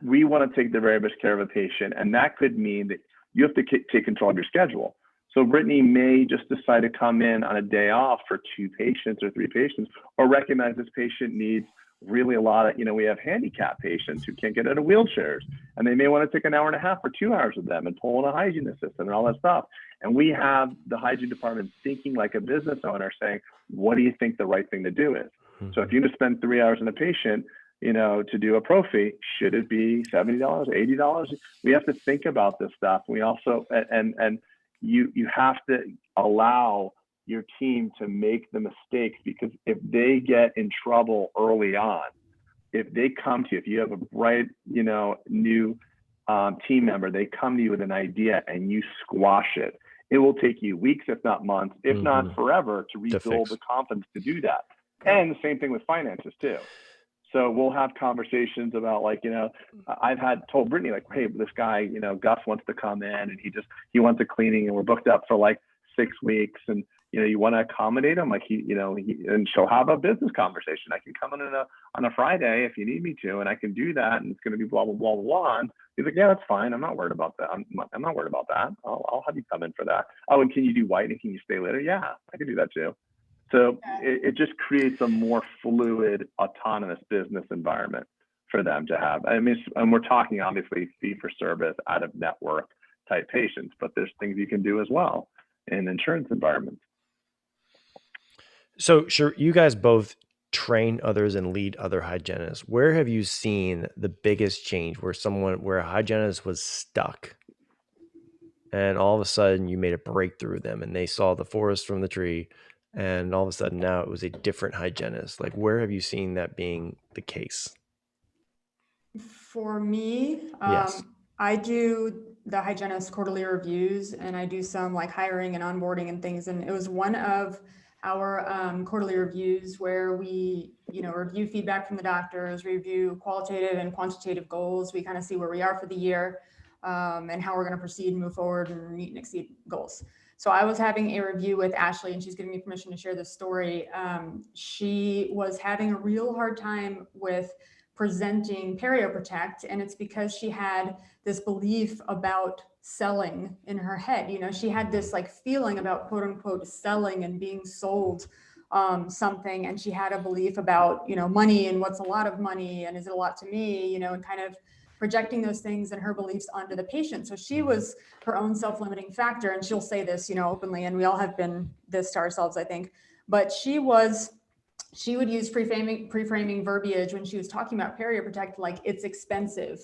we want to take the very best care of a patient. And that could mean that you have to take control of your schedule. So Brittany may just decide to come in on a day off for 2 patients or 3 patients, or recognize this patient needs really a lot of, we have handicapped patients who can't get out of wheelchairs, and they may want to take an hour and a half or 2 hours with them and pull in a hygiene assistant and all that stuff. And we have the hygiene department thinking like a business owner saying, what do you think the right thing to do is? Mm-hmm. So if you're going to spend 3 hours on a patient, to do a prophy, should it be $70, $80? We have to think about this stuff. We also, and you have to allow your team to make the mistakes, because if they get in trouble early on, if they come to you, if you have a bright, new team member, they come to you with an idea and you squash it, it will take you weeks, if not months, if not forever, to rebuild the confidence to do that. And the same thing with finances too. So we'll have conversations about I've told Brittany, hey, this guy, Gus wants to come in and he wants a cleaning and we're booked up for 6 weeks, and you want to accommodate him, and she'll have a business conversation. I can come in on a Friday if you need me to, and I can do that, and it's going to be blah blah blah blah. And he's like, yeah, that's fine. I'm not worried about that. I'm not worried about that. I'll have you come in for that. Oh, and can you do whitening? Can you stay later? Yeah, I can do that too. So it just creates a more fluid, autonomous business environment for them to have. I mean, and we're talking obviously fee for service, out of network type patients, but there's things you can do as well in insurance environments. So sure, you guys both train others and lead other hygienists. Where have you seen the biggest change where a hygienist was stuck and all of a sudden you made a breakthrough with them and they saw the forest from the tree, and all of a sudden now it was a different hygienist? Where have you seen that being the case? For me, yes. I do the hygienist quarterly reviews, and I do some hiring and onboarding and things. And it was one of our quarterly reviews where we, review feedback from the doctors, review qualitative and quantitative goals. We kind of see where we are for the year, and how we're going to proceed and move forward and meet and exceed goals. So I was having a review with Ashley, and she's giving me permission to share this story. She was having a real hard time with presenting PerioProtect, and it's because she had this belief about selling in her head. She had this feeling about quote unquote selling and being sold something, and she had a belief about money and what's a lot of money and is it a lot to me, and kind of projecting those things and her beliefs onto the patient. So she was her own self-limiting factor, and she'll say this openly, and we all have been this to ourselves, I think. But she would use pre-framing verbiage when she was talking about PerioProtect, like it's expensive,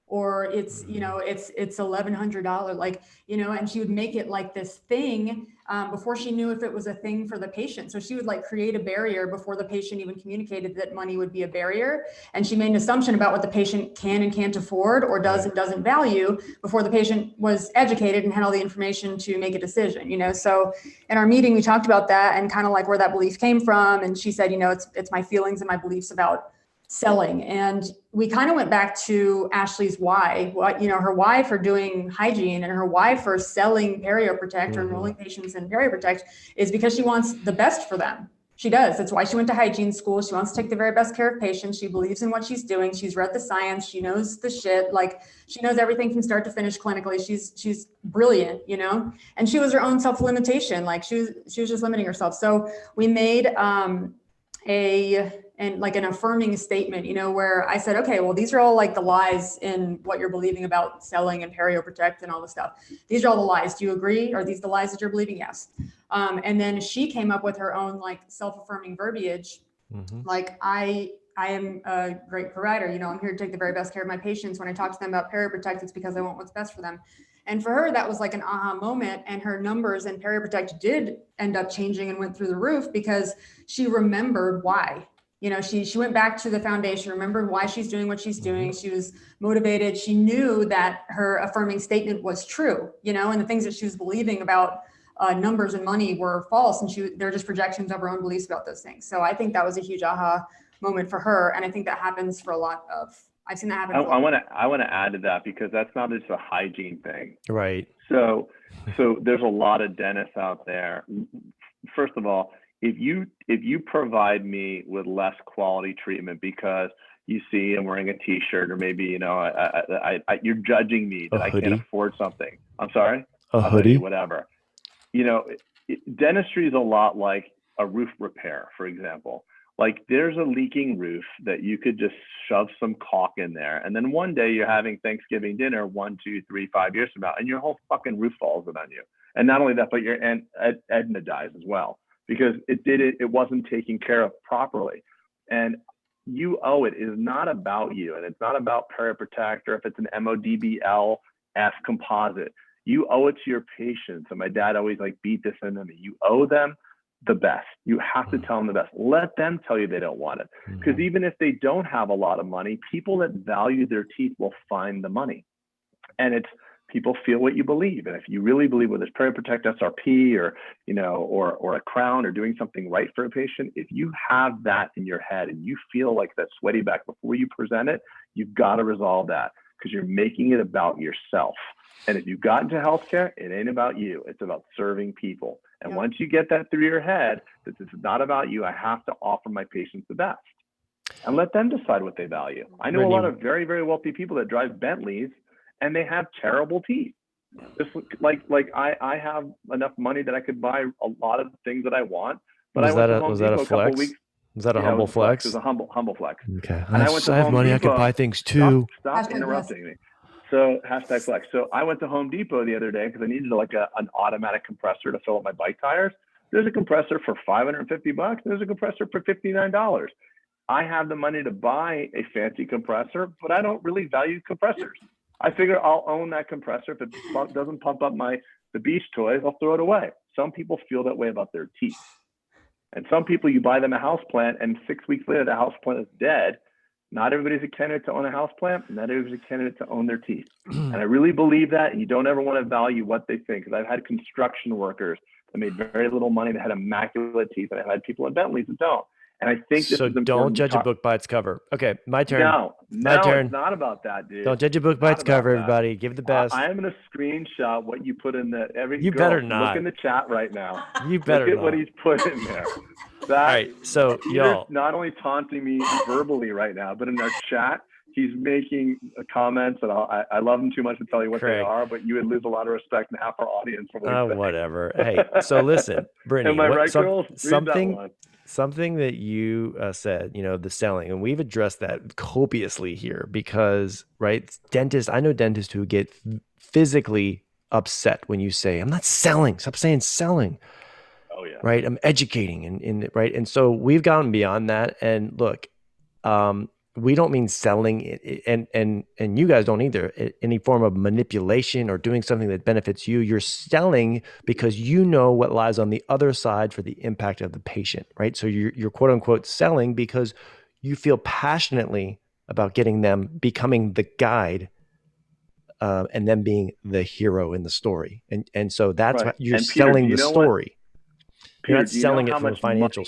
or it's $1,100, and she would make it like this thing before she knew if it was a thing for the patient. So she would create a barrier before the patient even communicated that money would be a barrier. And she made an assumption about what the patient can and can't afford, or does and doesn't value, before the patient was educated and had all the information to make a decision. So in our meeting, we talked about that and kind of where that belief came from. And she said, it's my feelings and my beliefs about selling. And we kind of went back to Ashley's why, her why for doing hygiene and her why for selling PerioProtect or enrolling patients in PerioProtect is because she wants the best for them. She does. That's why she went to hygiene school. She wants to take the very best care of patients. She believes in what she's doing. She's read the science. She knows the shit. Like, she knows everything from start to finish clinically. She's brilliant, you know? And she was her own self-limitation. Like, she was just limiting herself. So we made an affirming statement, you know, where I said, okay, well, these are all like the lies in what you're believing about selling and PerioProtect and all this stuff. These are all the lies. Do you agree? Are these the lies that you're believing? Yes. And then she came up with her own like self-affirming verbiage. Like, I am a great provider. You know, I'm here to take the very best care of my patients. When I talk to them about PerioProtect, it's because I want what's best for them. And for her, that was like an aha moment. And her numbers in PerioProtect did end up changing and went through the roof because she remembered why. You know, she went back to the foundation, remembered why she's doing what she's doing. She was motivated. She knew that her affirming statement was true, you know, and the things that she was believing about numbers and money were false. And they're just projections of her own beliefs about those things. So I think that was a huge aha moment for her. And I think that happens for I've seen that happen. I want to add to that, because that's not just a hygiene thing. Right. So there's a lot of dentists out there. First of all, if you provide me with less quality treatment because you see I'm wearing a t-shirt, or maybe, you know, you're judging me that I can't afford something. I'm sorry? A hoodie, whatever. You know, dentistry is a lot like a roof repair, for example. Like, there's a leaking roof that you could just shove some caulk in there, and then one day you're having Thanksgiving dinner 1, 2, 3, 5 years from now, and your whole fucking roof falls in on you. And not only that, but your Edna dies as well, because it wasn't taken care of properly. And you owe it. It is not about you, and it's not about PerioProtect, or if it's an MODBL-F composite. You owe it to your patients. And my dad always like beat this into me. You owe them the best. You have to tell them the best. Let them tell you they don't want it. Because even if they don't have a lot of money, people that value their teeth will find the money. And it's, people feel what you believe. And if you really believe whether it's PerioProtect SRP, or, you know, or a crown, or doing something right for a patient, if you have that in your head and you feel like that sweaty back before you present it, you've got to resolve that, because you're making it about yourself. And if you got into healthcare, it ain't about you. It's about serving people. And once you get that through your head, that this is not about you, I have to offer my patients the best, and let them decide what they value. I know a lot of very, very wealthy people that drive Bentleys and they have terrible teeth. Just like I have enough money that I could buy a lot of things that I want. But was that a flex? Was that a humble flex? It was a humble flex. Okay. And I went to have Home money. Depot. I could buy things too. Stop interrupting me. So #flex. So I went to Home Depot the other day because I needed like an automatic compressor to fill up my bike tires. There's a compressor for $550. There's a compressor for $59. I have the money to buy a fancy compressor, but I don't really value compressors. I figure I'll own that compressor. If it doesn't pump up the beach toys, I'll throw it away. Some people feel that way about their teeth. And some people, you buy them a house plant, and 6 weeks later, the house plant is dead. Not everybody's a candidate to own a house plant. Not everybody's a candidate to own their teeth. And I really believe that. And you don't ever want to value what they think. Because I've had construction workers that made very little money that had immaculate teeth. And I've had people in Bentleys that don't. And I think this is important. Don't judge a book by its cover. Okay, my turn. No, my turn. It's not about that, dude. Don't judge a book by its cover, everybody. Give the best. I am going to screenshot what you put in the You better not. Look in the chat right now. You better look at not. what he's put in there. All right, so y'all, not only taunting me verbally right now, but in our chat, he's making comments that I love him too much to tell you what they are, but you would lose a lot of respect in half our audience for what he's saying. Whatever. Hey, so listen, Brittany, am I right, girls? Something that you said, you know, the selling, and we've addressed that copiously here because, right, dentists, I know dentists who get physically upset when you say, I'm not selling, stop saying selling. Oh yeah. Right. I'm educating and right. And so we've gone beyond that. And look, we don't mean selling and you guys don't either, any form of manipulation or doing something that benefits you. You're selling because you know what lies on the other side for the impact of the patient, right? So you're quote unquote selling because you feel passionately about getting them becoming the guide and them being the hero in the story. And so that's right. what you're selling the story. Peter, you're not selling it from a financial.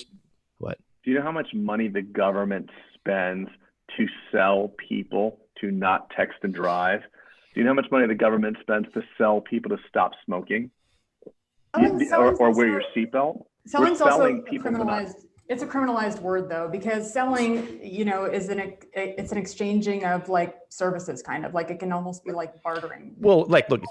What? Do you know how much money the government spends to sell people to not text and drive? Do you know how much money the government spends to sell people to stop smoking or wear your seatbelt? Selling's also criminalized It's a criminalized word though, because selling, it's an exchanging of like services, kind of like it can almost be like bartering. Well, like, look,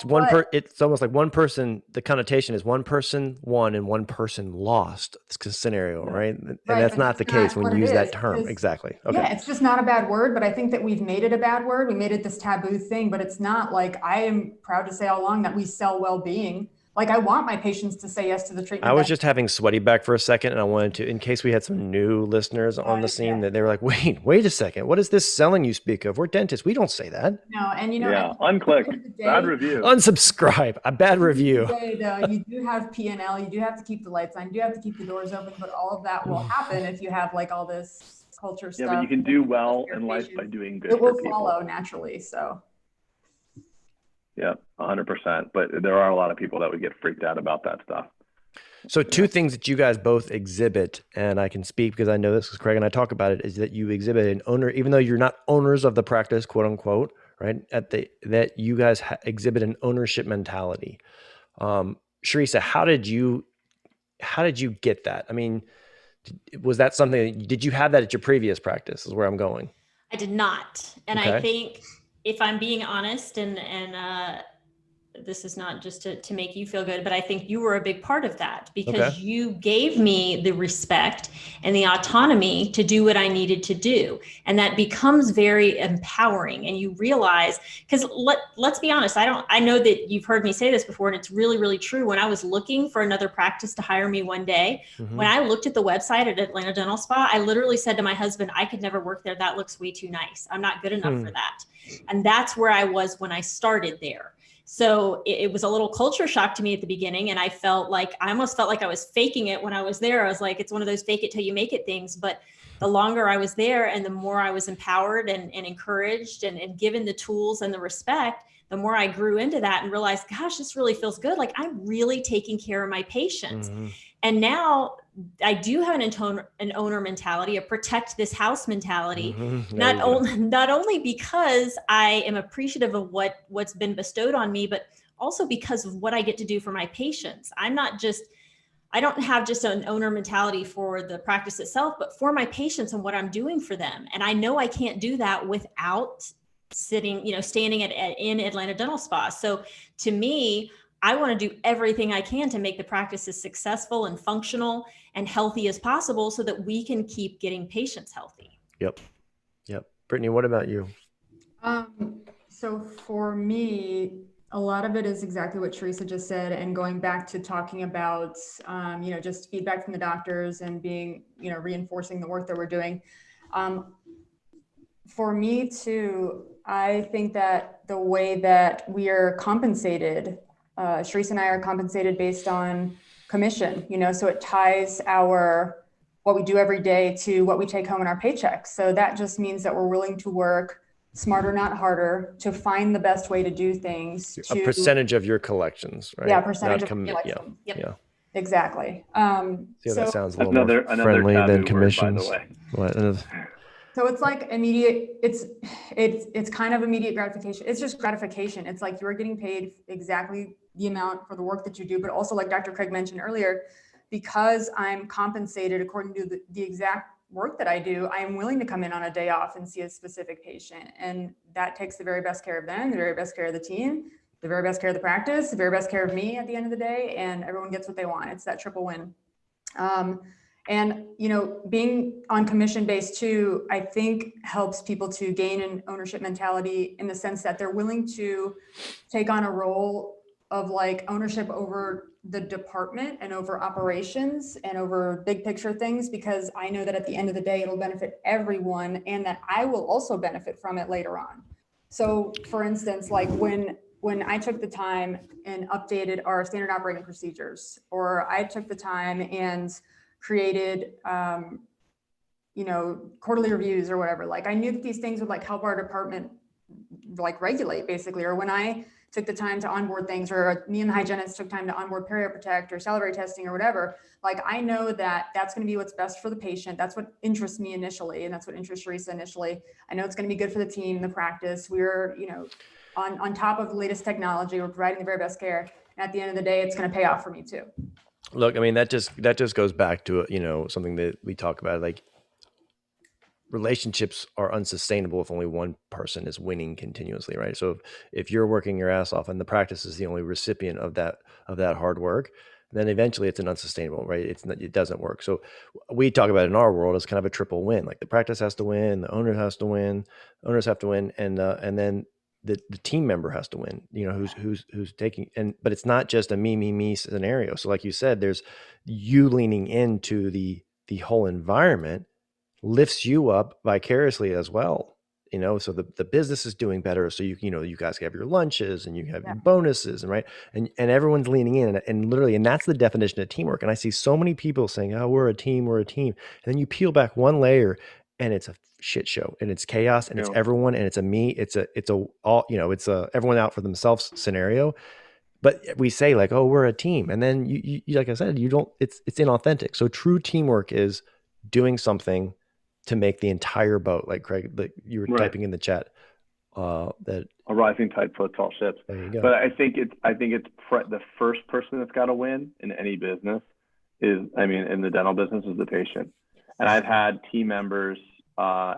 it's almost like one person, the connotation is one person won and one person lost scenario, right? And that's not the case when you use that term. Exactly. Okay. Yeah, it's just not a bad word, but I think that we've made it a bad word. We made it this taboo thing, but it's not. Like, I am proud to say all along that we sell well-being. Like, I want my patients to say yes to the treatment. I was just having sweaty back for a second, and I wanted to, in case we had some new listeners on the scene, that they were like, wait a second. What is this selling you speak of? We're dentists. We don't say that. No, and unclick, bad review. Unsubscribe, a bad review. You do have P&L, you do have to keep the lights on, you do have to keep the doors open, but all of that will happen if you have like all this culture stuff. Yeah, but you can do well in life by doing good. It will follow naturally, so. Yeah, 100%. But there are a lot of people that would get freaked out about that stuff. So two things that you guys both exhibit, and I can speak because I know this because Craig and I talk about it, is that you exhibit an owner, even though you're not owners of the practice, quote unquote, right? That you guys exhibit an ownership mentality. Charissa, how did you get that? I mean, was that something, did you have that at your previous practice is where I'm going? I did not. And okay. I think if I'm being honest, and this is not just to make you feel good, but I think you were a big part of that because you gave me the respect and the autonomy to do what I needed to do. And that becomes very empowering. And you realize, because let's be honest, I know that you've heard me say this before, and it's really, really true. When I was looking for another practice to hire me one day, when I looked at the website at Atlanta Dental Spa, I literally said to my husband, I could never work there. That looks way too nice. I'm not good enough for that. And that's where I was when I started there. So it was a little culture shock to me at the beginning. And I almost felt like I was faking it when I was there. I was like, it's one of those fake it till you make it things. But the longer I was there and the more I was empowered and encouraged and given the tools and the respect, the more I grew into that and realized, gosh, this really feels good. Like I'm really taking care of my patients. And now I do have an owner mentality, a protect this house mentality, not only because I am appreciative of what's been bestowed on me, but also because of what I get to do for my patients. I don't have just an owner mentality for the practice itself, but for my patients and what I'm doing for them. And I know I can't do that without standing in Atlanta Dental Spa. So to me, I want to do everything I can to make the practice as successful and functional and healthy as possible so that we can keep getting patients healthy. Yep. Brittany, what about you? So for me, a lot of it is exactly what Charissa just said. And going back to talking about, just feedback from the doctors and being, reinforcing the work that we're doing. For me too, I think that the way that we are compensated, Charissa and I are compensated based on commission, so it ties what we do every day to what we take home in our paychecks. So that just means that we're willing to work smarter, not harder, to find the best way to do things. A percentage of your collections, right? Yeah, percentage of collections. Yeah. Exactly. That sounds a little more friendly than commissions. So it's like immediate, it's kind of immediate gratification. It's just gratification. It's like you're getting paid exactly the amount for the work that you do, but also like Dr. Craig mentioned earlier, because I'm compensated according to the exact work that I do, I am willing to come in on a day off and see a specific patient. And that takes the very best care of them, the very best care of the team, the very best care of the practice, the very best care of me at the end of the day, and everyone gets what they want. It's that triple win. And, being on commission based too, I think helps people to gain an ownership mentality in the sense that they're willing to take on a role of like ownership over the department and over operations and over big picture things, because I know that at the end of the day, it'll benefit everyone and that I will also benefit from it later on. So for instance, like when I took the time and updated our standard operating procedures, or I took the time and created, quarterly reviews or whatever, like I knew that these things would like help our department like regulate basically. Or when I took the time to onboard things, or me and the hygienist took time to onboard Perio Protect or salivary testing or whatever, like I know that that's going to be what's best for the patient. That's what interests me initially. And that's what interests Charissa initially. I know it's going to be good for the team, the practice. We're, on top of the latest technology, we're providing the very best care. And at the end of the day, it's going to pay off for me too. Look, I mean, that just goes back to, something that we talk about, like relationships are unsustainable if only one person is winning continuously, right? So if you're working your ass off and the practice is the only recipient of that hard work, then eventually it's an unsustainable, right? It doesn't work. So we talk about it in our world as kind of a triple win. Like the practice has to win, the owner has to win, owners have to win, and then the team member has to win. Who's taking, but it's not just a me scenario. So like you said, there's you leaning into the whole environment lifts you up vicariously as well. So the business is doing better. So you guys have your lunches and you have your bonuses, and right. And everyone's leaning in, and literally, and that's the definition of teamwork. And I see so many people saying, oh, we're a team. And then you peel back one layer and it's a shit show and it's chaos and it's everyone and it's a me. It's a all, it's a everyone out for themselves scenario. But we say like, oh, we're a team. And then you like I said, you don't, it's inauthentic. So true teamwork is doing something to make the entire boat, like Craig, like you were typing in the chat, that a rising tide floats all ships. There you go. But I think it's the first person that's got to win in any business in the dental business is the patient. And I've had team members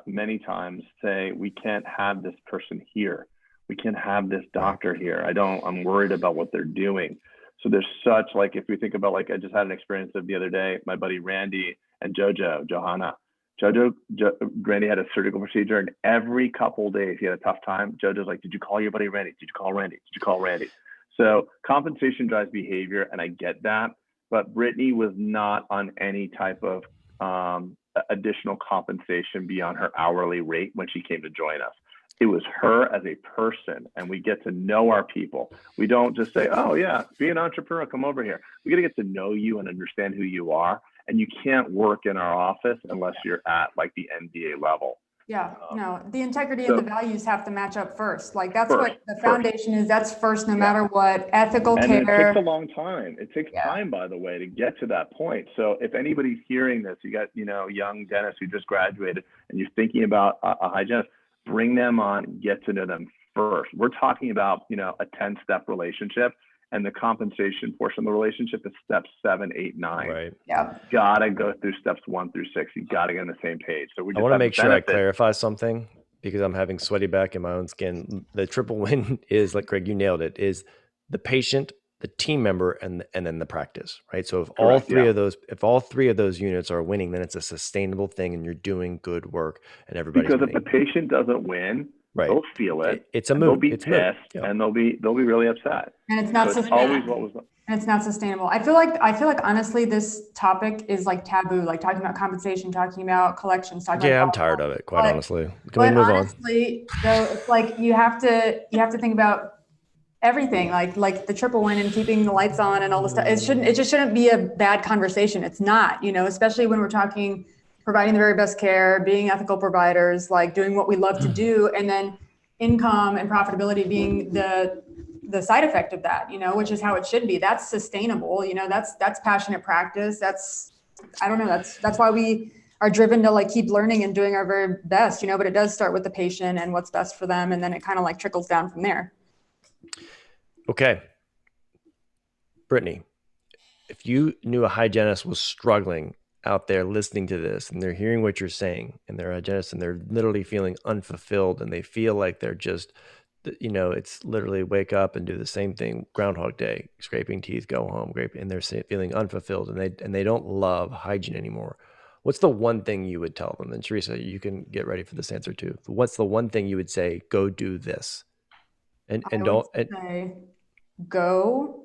many times say, we can't have this person here. We can't have this doctor here. I'm worried about what they're doing. So there's such, like, if we think about, like, I just had an experience of the other day, my buddy Randy and Johanna. Randy had a surgical procedure, and every couple of days he had a tough time. JoJo's like, did you call your buddy Randy? Did you call Randy? Did you call Randy? So compensation drives behavior, and I get that. But Brittany was not on any type of additional compensation beyond her hourly rate when she came to join us. It was her as a person, and we get to know our people. We don't just say, oh yeah, be an entrepreneur, come over here. We got to get to know you and understand who you are. And you can't work in our office unless you're at like the MBA level. Yeah, no, the integrity and the values have to match up first. Like that's what the foundation is. That's first, no matter what. Ethical care. And it takes a long time. It takes time, by the way, to get to that point. So if anybody's hearing this, you got, young dentists who just graduated and you're thinking about a hygienist, bring them on, get to know them first. We're talking about, a 10-step relationship. And the compensation portion of the relationship is steps 7, 8, 9. Right. Yeah. Gotta go through steps 1 through 6. You gotta get on the same page. So I want to make sure I clarify something because I'm having sweaty back in my own skin. The triple win is, like Craig, you nailed it, is the patient, the team member, and then the practice, right? So if all three of those units are winning, then it's a sustainable thing and you're doing good work and everybody's winning. Because if the patient doesn't win, they'll feel it. It's a mood. They'll be pissed, and they'll be really upset. And it's not sustainable. And it's not sustainable. I feel like honestly, this topic is like taboo. Like talking about compensation, talking about collections, talking about I'm tired of it. Quite honestly, can we move on? Though, it's like you have to think about everything, like the triple win and keeping the lights on and all this stuff. It just shouldn't be a bad conversation. It's not, especially when we're talking providing the very best care, being ethical providers, like doing what we love to do, and then income and profitability being the side effect of that, which is how it should be. That's sustainable, that's passionate practice. I don't know, that's why we are driven to like keep learning and doing our very best, but it does start with the patient and what's best for them. And then it kind of like trickles down from there. Okay. Brittany, if you knew a hygienist was struggling out there listening to this and they're hearing what you're saying and they're a hygienist and they're literally feeling unfulfilled and they feel like they're just, it's literally wake up and do the same thing, Groundhog Day, scraping teeth, go home, and they're feeling unfulfilled and they don't love hygiene anymore. What's the one thing you would tell them? And Charissa, you can get ready for this answer too. What's the one thing you would say, go do this? Go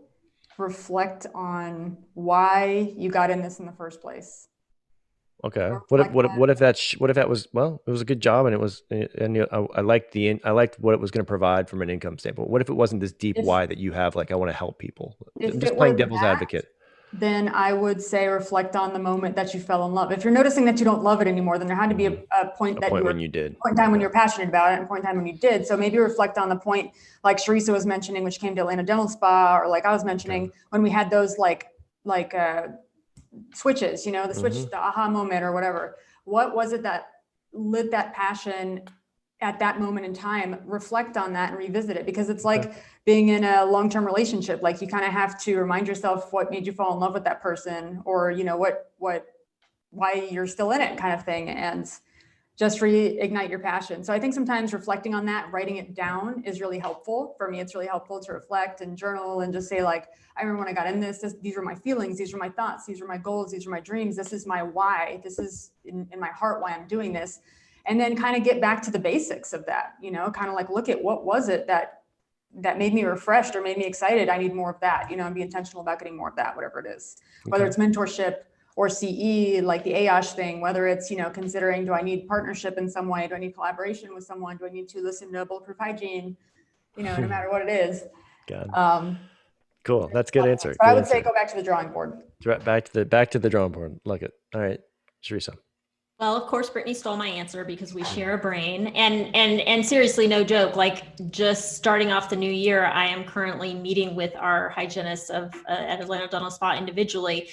reflect on why you got in this in the first place. Okay. What if that was, well, it was a good job and it was, and I liked what it was going to provide from an income standpoint. What if it wasn't this deep why that you have, like, I want to help people? I'm just playing devil's advocate. Then I would say reflect on the moment that you fell in love. If you're noticing that you don't love it anymore, then there had to be a point when you did. Point in time when you're passionate about it and a point in time when you did. So maybe reflect on the point like Charissa was mentioning, which came to Atlanta Dental Spa, or like I was mentioning when we had those like switches, the switch, the aha moment or whatever. What was it that lit that passion at that moment in time, reflect on that and revisit it, because it's like being in a long-term relationship. Like you kind of have to remind yourself what made you fall in love with that person, or, you know, why you're still in it, kind of thing. And just reignite your passion. So I think sometimes reflecting on that, writing it down is really helpful. For me, it's really helpful to reflect and journal and just say, like, I remember when I got in these were my feelings, these were my thoughts, these were my goals, these are my dreams, this is my why, this is in my heart why I'm doing this. And then kind of get back to the basics of that, you know, kind of like look at what was it that made me refreshed or made me excited. I need more of that, you know, and be intentional about getting more of that, whatever it is, whether it's mentorship or CE, like the AOSH thing, whether it's, you know, considering, do I need partnership in some way? Do I need collaboration with someone? Do I need to listen to Bulletproof Hygiene? You know, no matter what it is. Cool. That's a good answer. But I would say go back to the drawing board. Back to the drawing board. Like it. All right, Charissa. Well, of course, Brittany stole my answer because we share a brain, and seriously, no joke. Like just starting off the new year, I am currently meeting with our hygienists at Atlanta Dental Spa individually,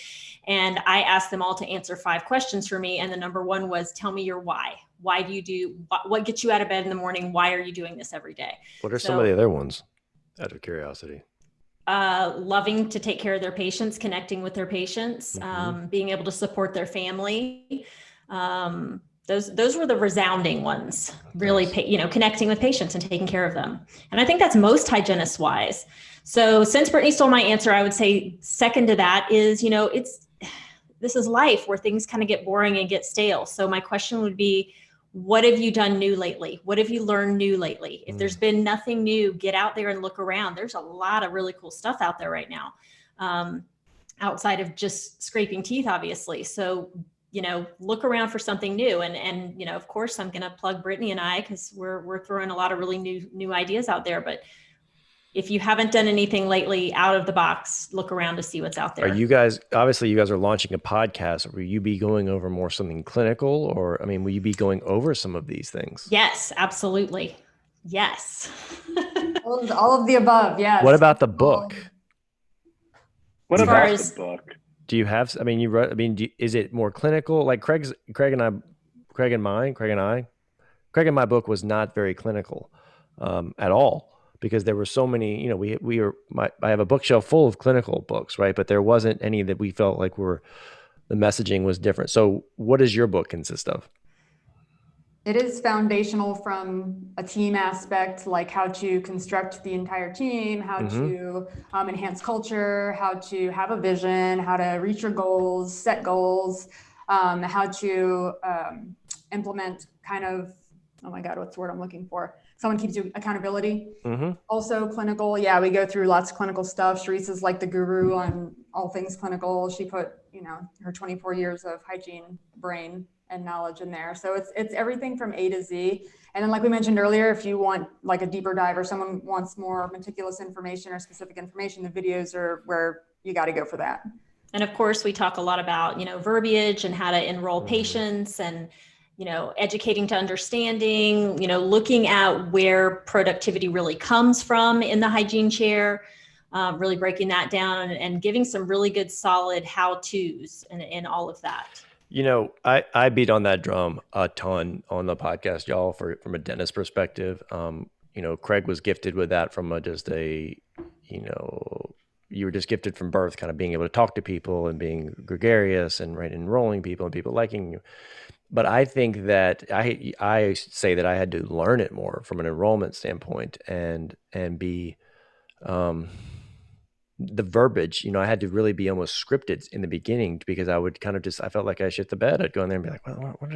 and I asked them all to answer 5 questions for me. And the number one was, tell me your why. Why do you do? What gets you out of bed in the morning? Why are you doing this every day? What are some of the other ones? Out of curiosity. Loving to take care of their patients, connecting with their patients, being able to support their family. Those were the resounding ones, really, you know, connecting with patients and taking care of them. And I think that's most hygienists wise. So since Brittany stole my answer, I would say second to that is, you know, this is life where things kind of get boring and get stale. So my question would be, what have you done new lately? What have you learned new lately? If there's been nothing new, get out there and look around. There's a lot of really cool stuff out there right now, outside of just scraping teeth, obviously. So, you know, look around for something new. And, you know, of course, I'm going to plug Brittany and I, because we're throwing a lot of really new ideas out there. But if you haven't done anything lately out of the box, look around to see what's out there. Are you guys, obviously you guys are launching a podcast. Will you be going over more something clinical, or, I mean, will you be going over some of these things? Yes, absolutely. Yes. all of the above. Yes. What about the book? What about the book? Do you have, I mean, is it more clinical? Like Craig and my book was not very clinical at all, because there were so many, you know, I have a bookshelf full of clinical books, right? But there wasn't any that we felt like the messaging was different. So what does your book consist of? It is foundational from a team aspect, like how to construct the entire team, how to enhance culture, how to have a vision, how to reach your goals, set goals, how to implement kind of, oh my God, what's the word I'm looking for? Someone keeps you accountability. Also clinical. Yeah, we go through lots of clinical stuff. Charissa's like the guru on all things clinical. She put, you know, her 24 years of hygiene brain and knowledge in there. So it's everything from A to Z. And then, like we mentioned earlier, if you want like a deeper dive or someone wants more meticulous information or specific information, the videos are where you got to go for that. And of course, we talk a lot about, you know, verbiage and how to enroll patients, and, you know, educating to understanding, you know, looking at where productivity really comes from in the hygiene chair, really breaking that down and giving some really good solid how-tos in all of that. You know, I beat on that drum a ton on the podcast, y'all, from a dentist perspective. You know, Craig was gifted with that from you were just gifted from birth, kind of being able to talk to people and being gregarious and enrolling people and people liking you. But I think that I say that I had to learn it more from an enrollment standpoint and be the verbiage, you know, I had to really be almost scripted in the beginning, because I would kind of I felt like I shit the bed. I'd go in there and be like, what was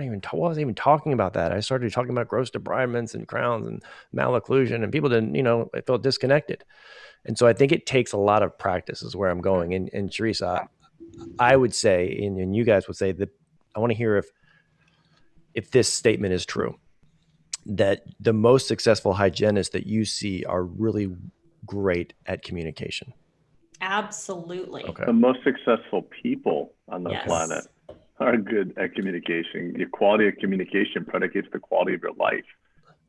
I even talking about that? I started talking about gross debridements and crowns and malocclusion, and people didn't, you know, I felt disconnected. And so I think it takes a lot of practice is where I'm going. And Charissa, I would say, and you guys would say, that I want to hear if this statement is true, that the most successful hygienists that you see are really great at communication. Absolutely. Okay. The most successful people on the planet are good at communication. The quality of communication predicates the quality of your life.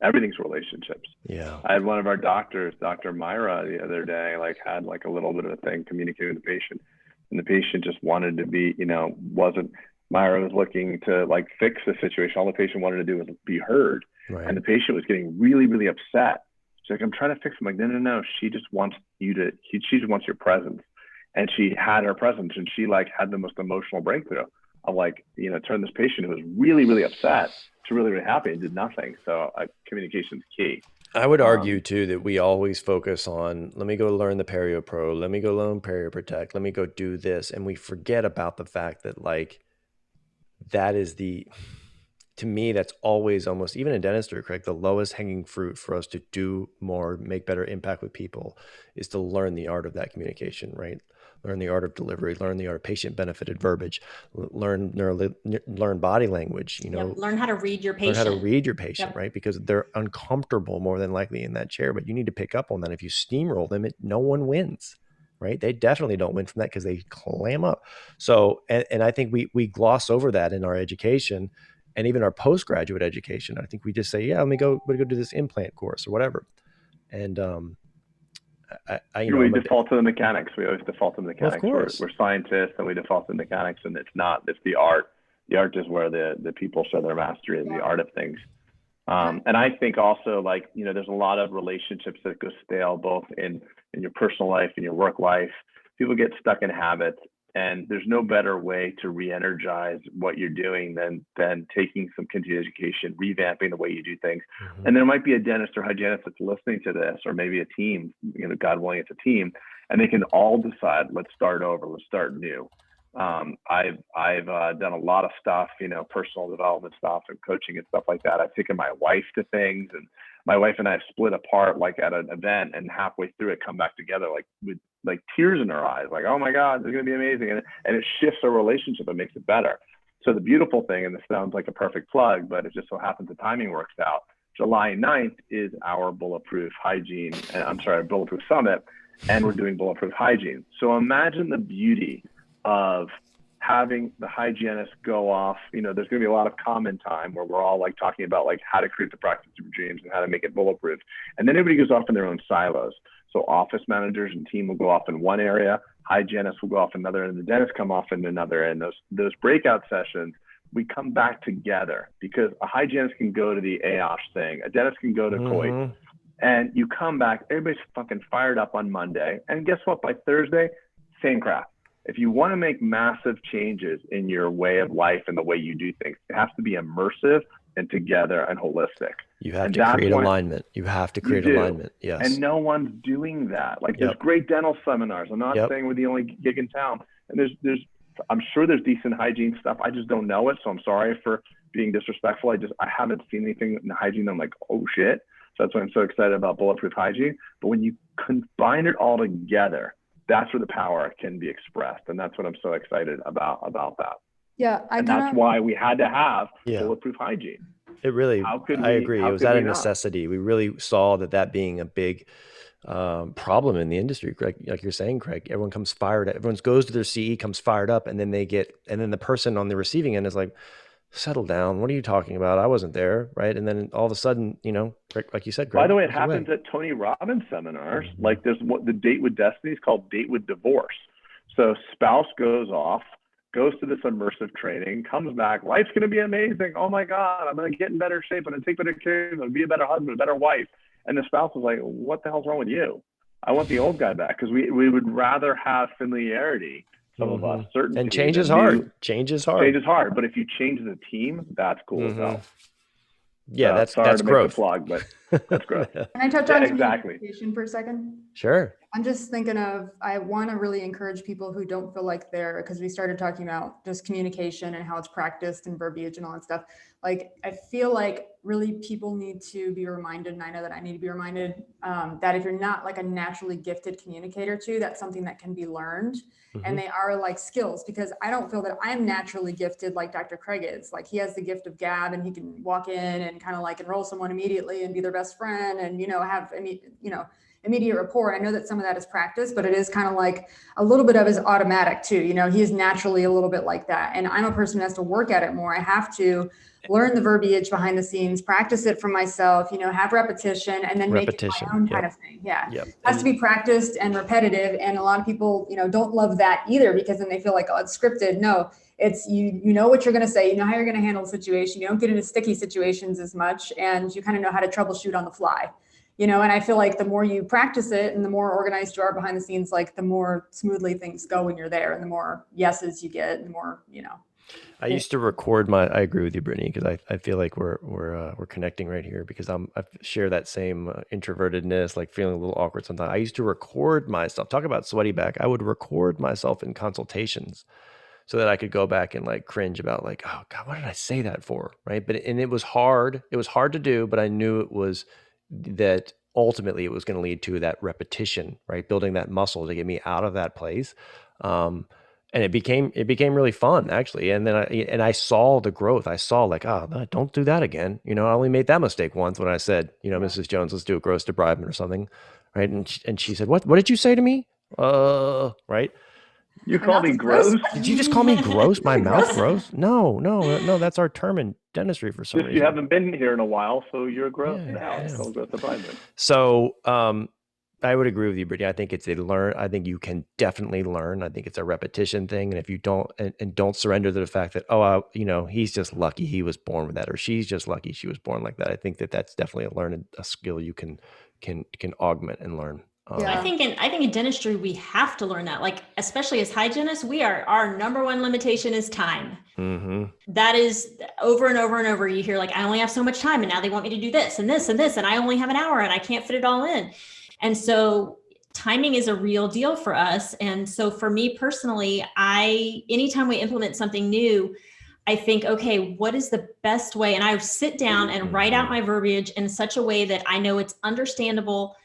Everything's relationships. Yeah. I had one of our doctors, Dr. Myra, the other day, had a little bit of a thing communicating with the patient, and the patient just wanted to be, you know, wasn't Myra was looking to like fix the situation. All the patient wanted to do was be heard. Right. And the patient was getting really, really upset. She's like, I'm trying to fix him. I'm like, no. She just wants she just wants your presence. And she had her presence, and she like had the most emotional breakthrough of like, turn this patient who was really, really upset to really, really happy and did nothing. So communication is key. I would argue too that we always focus on, let me go learn the Perio Pro, let me go learn Perio Protect, let me go do this. And we forget about the fact that like, that is to me, that's always almost, even in dentistry, Craig, the lowest hanging fruit for us to do more, make better impact with people is to learn the art of that communication, right? Learn the art of delivery, learn the art of patient benefited verbiage, learn body language, learn how to read your patient. Learn how to read your patient, right? Because they're uncomfortable more than likely in that chair, but you need to pick up on that. If you steamroll them, no one wins, right? They definitely don't win from that because they clam up. So, and I think we gloss over that in our education and even our postgraduate education. I think we just say, yeah, let me go do this implant course or whatever. And, we default to the mechanics. We always default to the mechanics. Well, of course. We're scientists and we default to the mechanics, and it's the art. The art is where the people show their mastery in the art of things. And I think also like, there's a lot of relationships that go stale, both in your personal life and your work life. People get stuck in habits, and there's no better way to re-energize what you're doing than taking some continued education, revamping the way you do things. Mm-hmm. And there might be a dentist or hygienist that's listening to this, or maybe a team, God willing, it's a team, and they can all decide, let's start over, let's start new. I've done a lot of stuff, personal development stuff and coaching and stuff like that. I've taken my wife to things, and my wife and I have split apart like at an event, and halfway through it come back together like with like tears in our eyes, like, oh my God, this is going to be amazing. And it shifts our relationship and makes it better. So the beautiful thing, and this sounds like a perfect plug, but it just so happens the timing works out. July 9th is our Bulletproof Bulletproof Summit, and we're doing Bulletproof Hygiene. So imagine the beauty of having the hygienist go off. There's going to be a lot of common time where we're all like talking about like how to create the practice of your dreams and how to make it bulletproof. And then everybody goes off in their own silos. So office managers and team will go off in one area, hygienists will go off another, and the dentists come off in another. And those breakout sessions, we come back together, because a hygienist can go to the AOSH thing, a dentist can go to COIT, and you come back, everybody's fucking fired up on Monday. And guess what? By Thursday, same crap. If you want to make massive changes in your way of life and the way you do things, it has to be immersive and together and holistic. You have to create alignment. You have to create alignment. Yes. And no one's doing that. Like there's great dental seminars. I'm not saying we're the only gig in town. And I'm sure there's decent hygiene stuff. I just don't know it. So I'm sorry for being disrespectful. I haven't seen anything in hygiene. I'm like, oh shit. So that's why I'm so excited about Bulletproof Hygiene. But when you combine it all together, that's where the power can be expressed. And that's what I'm so excited about that. Yeah. That's why we had to have Bulletproof Hygiene. It really, I agree. It was out of necessity. We really saw that being a big problem in the industry. Like you're saying, Craig, everyone comes fired. Everyone goes to their CE, comes fired up, and then then the person on the receiving end is like, settle down. What are you talking about? I wasn't there. Right. And then all of a sudden, like you said, Craig, by the way, it happens at Tony Robbins seminars. Mm-hmm. Like there's what the Date with Destiny is called, Date with Divorce. So spouse goes off, goes to this immersive training, comes back, life's going to be amazing. Oh my God, I'm going to get in better shape. I'm going to take better care. I'm going to be a better husband, a better wife. And the spouse is like, what the hell's wrong with you? I want the old guy back, because we would rather have familiarity. Some of us, certainty. And change is hard. Change is hard. Change is hard. But if you change the team, that's cool as hell. Yeah, that's growth. Plug, but that's growth. Can I touch on communication for a second? Sure. I'm just thinking I want to really encourage people who don't feel like because we started talking about just communication and how it's practiced and verbiage and all that stuff. Like, I feel like really people need to be reminded, and I know that I need to be reminded, that if you're not like a naturally gifted communicator too, that's something that can be learned. Mm-hmm. And they are like skills, because I don't feel that I'm naturally gifted like Dr. Craig is. Like, he has the gift of gab, and he can walk in and kind of like enroll someone immediately and be their best friend and, immediate rapport. And I know that some of that is practice, but it is kind of like a little bit of is automatic too. You know, he is naturally a little bit like that. And I'm a person who has to work at it more. I have to learn the verbiage behind the scenes, practice it for myself, you know, have repetition, and then make it my own kind of thing. Yeah. It has to be practiced and repetitive. And a lot of people, you know, don't love that either, because then they feel like, oh, it's scripted. No, it's you know what you're going to say, you know how you're going to handle the situation. You don't get into sticky situations as much, and you kind of know how to troubleshoot on the fly. You know, and I feel like the more you practice it and the more organized you are behind the scenes, like the more smoothly things go when you're there, and the more yeses you get, the more, you know. I used to record I agree with you, Brittany, because I feel like we're connecting right here, because I share that same introvertedness, like feeling a little awkward sometimes. I used to record myself, talk about sweaty back. I would record myself in consultations so that I could go back and like cringe about like, oh God, what did I say that for? Right. And it was hard. It was hard to do, but I knew it was that ultimately it was going to lead to that repetition, right? Building that muscle to get me out of that place. And it became really fun, actually. And then I saw the growth. I saw like, oh, don't do that again. You know, I only made that mistake once when I said, you know, Mrs. Jones, let's do a gross debridement or something. Right. And she said, what did you say to me? Right. You call me gross? Did you just call me gross? My mouth gross? No, that's our term in dentistry for some reason. You haven't been here in a while, so you're gross now. So, I would agree with you, Brittany. I think it's I think you can definitely learn. I think it's a repetition thing. And if you don't, and don't surrender to the fact that, you know, he's just lucky he was born with that, or she's just lucky she was born like that. I think that's definitely a skill you can augment and learn. I think in dentistry, we have to learn that, like, especially as hygienists, our number one limitation is time. Mm-hmm. That is over and over and over. You hear like, I only have so much time, and now they want me to do this and this and this, and I only have an hour and I can't fit it all in. And so timing is a real deal for us. And so for me personally, anytime we implement something new, I think, okay, what is the best way? And I sit down and write out my verbiage in such a way that I know it's understandable.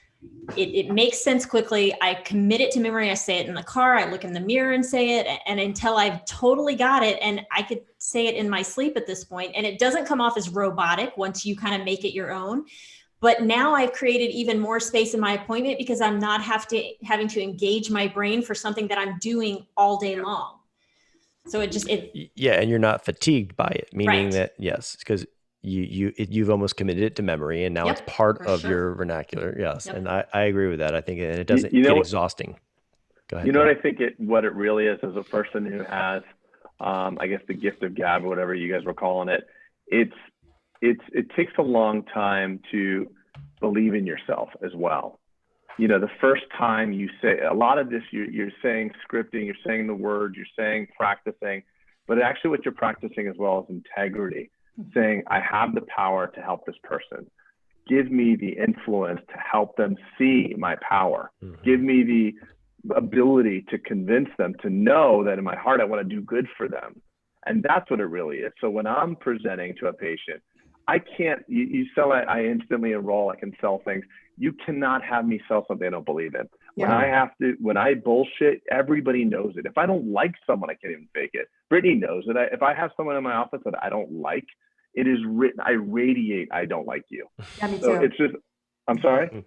It makes sense quickly. I commit it to memory. I say it in the car. I look in the mirror and say it. And until I've totally got it, and I could say it in my sleep at this point, and it doesn't come off as robotic once you kind of make it your own. But now I've created even more space in my appointment, because I'm not having to engage my brain for something that I'm doing all day long. So and you're not fatigued by it, meaning that, yes, because you've almost committed it to memory, and now it's part of your vernacular. Yes. Yep. And I agree with that. I think it doesn't get exhausting. Go ahead. You know what I think what it really is, as a person who has, I guess, the gift of gab or whatever you guys were calling it, it takes a long time to believe in yourself as well. You know, the first time you say a lot of this, you're saying scripting, you're saying the words, you're saying practicing, but actually what you're practicing as well is integrity. Saying, I have the power to help this person. Give me the influence to help them see my power. Mm-hmm. Give me the ability to convince them to know that in my heart, I want to do good for them. And that's what it really is. So when I'm presenting to a patient, I can't, you sell it, I instantly enroll, I can sell things. You cannot have me sell something I don't believe in. Yeah. When I bullshit, everybody knows it. If I don't like someone, I can't even fake it. Brittany knows it. If I have someone in my office that I don't like, it is written, I radiate, I don't like you. Yeah, me too. So it's just, I'm sorry?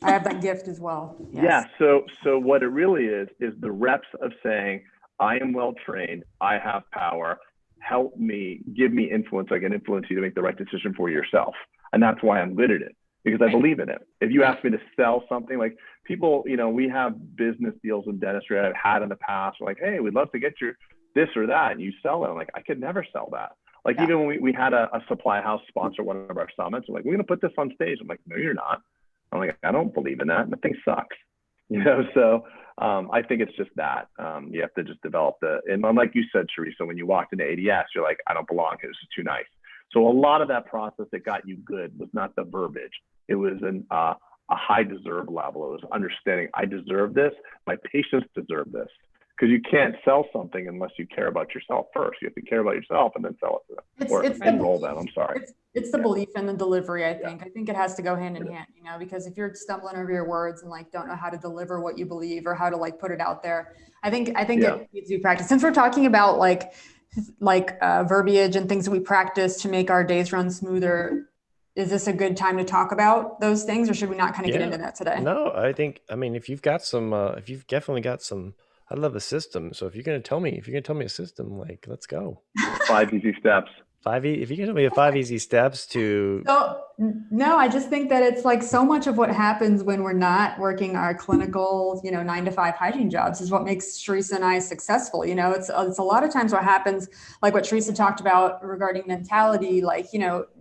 I have that gift as well. Yes. Yeah. So what it really is the reps of saying, I am well trained, I have power, help me, give me influence. I can influence you to make the right decision for yourself. And that's why I'm good at it, because I believe in it. If you ask me to sell something, like people, you know, we have business deals in dentistry I've had in the past, like, hey, we'd love to get your this or that, and you sell it. I'm like, I could never sell that. Like, even when we had a supply house sponsor one of our summits, I'm like, we're going to put this on stage. I'm like, no, you're not. I'm like, I don't believe in that. That thing sucks. You know, so I think it's just that you have to just develop and like you said, Charissa, when you walked into ADS, you're like, I don't belong here. This is too nice. So a lot of that process that got you good was not the verbiage. It was a high deserve level. It was understanding, I deserve this. My patients deserve this. Because you can't sell something unless you care about yourself first. You have to care about yourself and then sell it to them. Or enroll them. I'm sorry. It's the belief in the delivery, I think. I think it has to go hand in hand, you know, because if you're stumbling over your words and like don't know how to deliver what you believe or how to like put it out there, I think it needs to be practiced. Since we're talking about like verbiage and things that we practice to make our days run smoother, is this a good time to talk about those things, or should we not kind of get Yeah. into that today? No, I mean, if you've got some, if you've definitely got some, I love a system. So if you're going to tell me a system, like, let's go. 5 easy steps. If you can tell me 5 easy steps to, So, no, I just think that it's like so much of what happens when we're not working our clinical, 9 to 5 hygiene jobs is what makes Charissa and I successful. It's a lot of times what happens, like what Charissa talked about regarding mentality, like,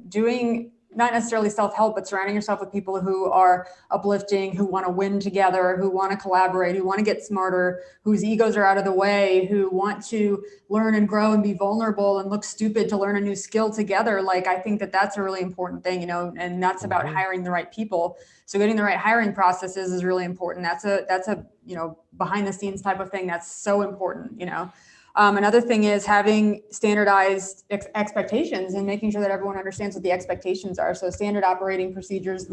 doing not necessarily self-help, but surrounding yourself with people who are uplifting, who want to win together, who want to collaborate, who want to get smarter, whose egos are out of the way, who want to learn and grow and be vulnerable and look stupid to learn a new skill together. Like, I think that that's a really important thing, and that's about hiring the right people. So getting the right hiring processes is really important. That's a behind the scenes type of thing. That's so important. Another thing is having standardized expectations and making sure that everyone understands what the expectations are. So standard operating procedures,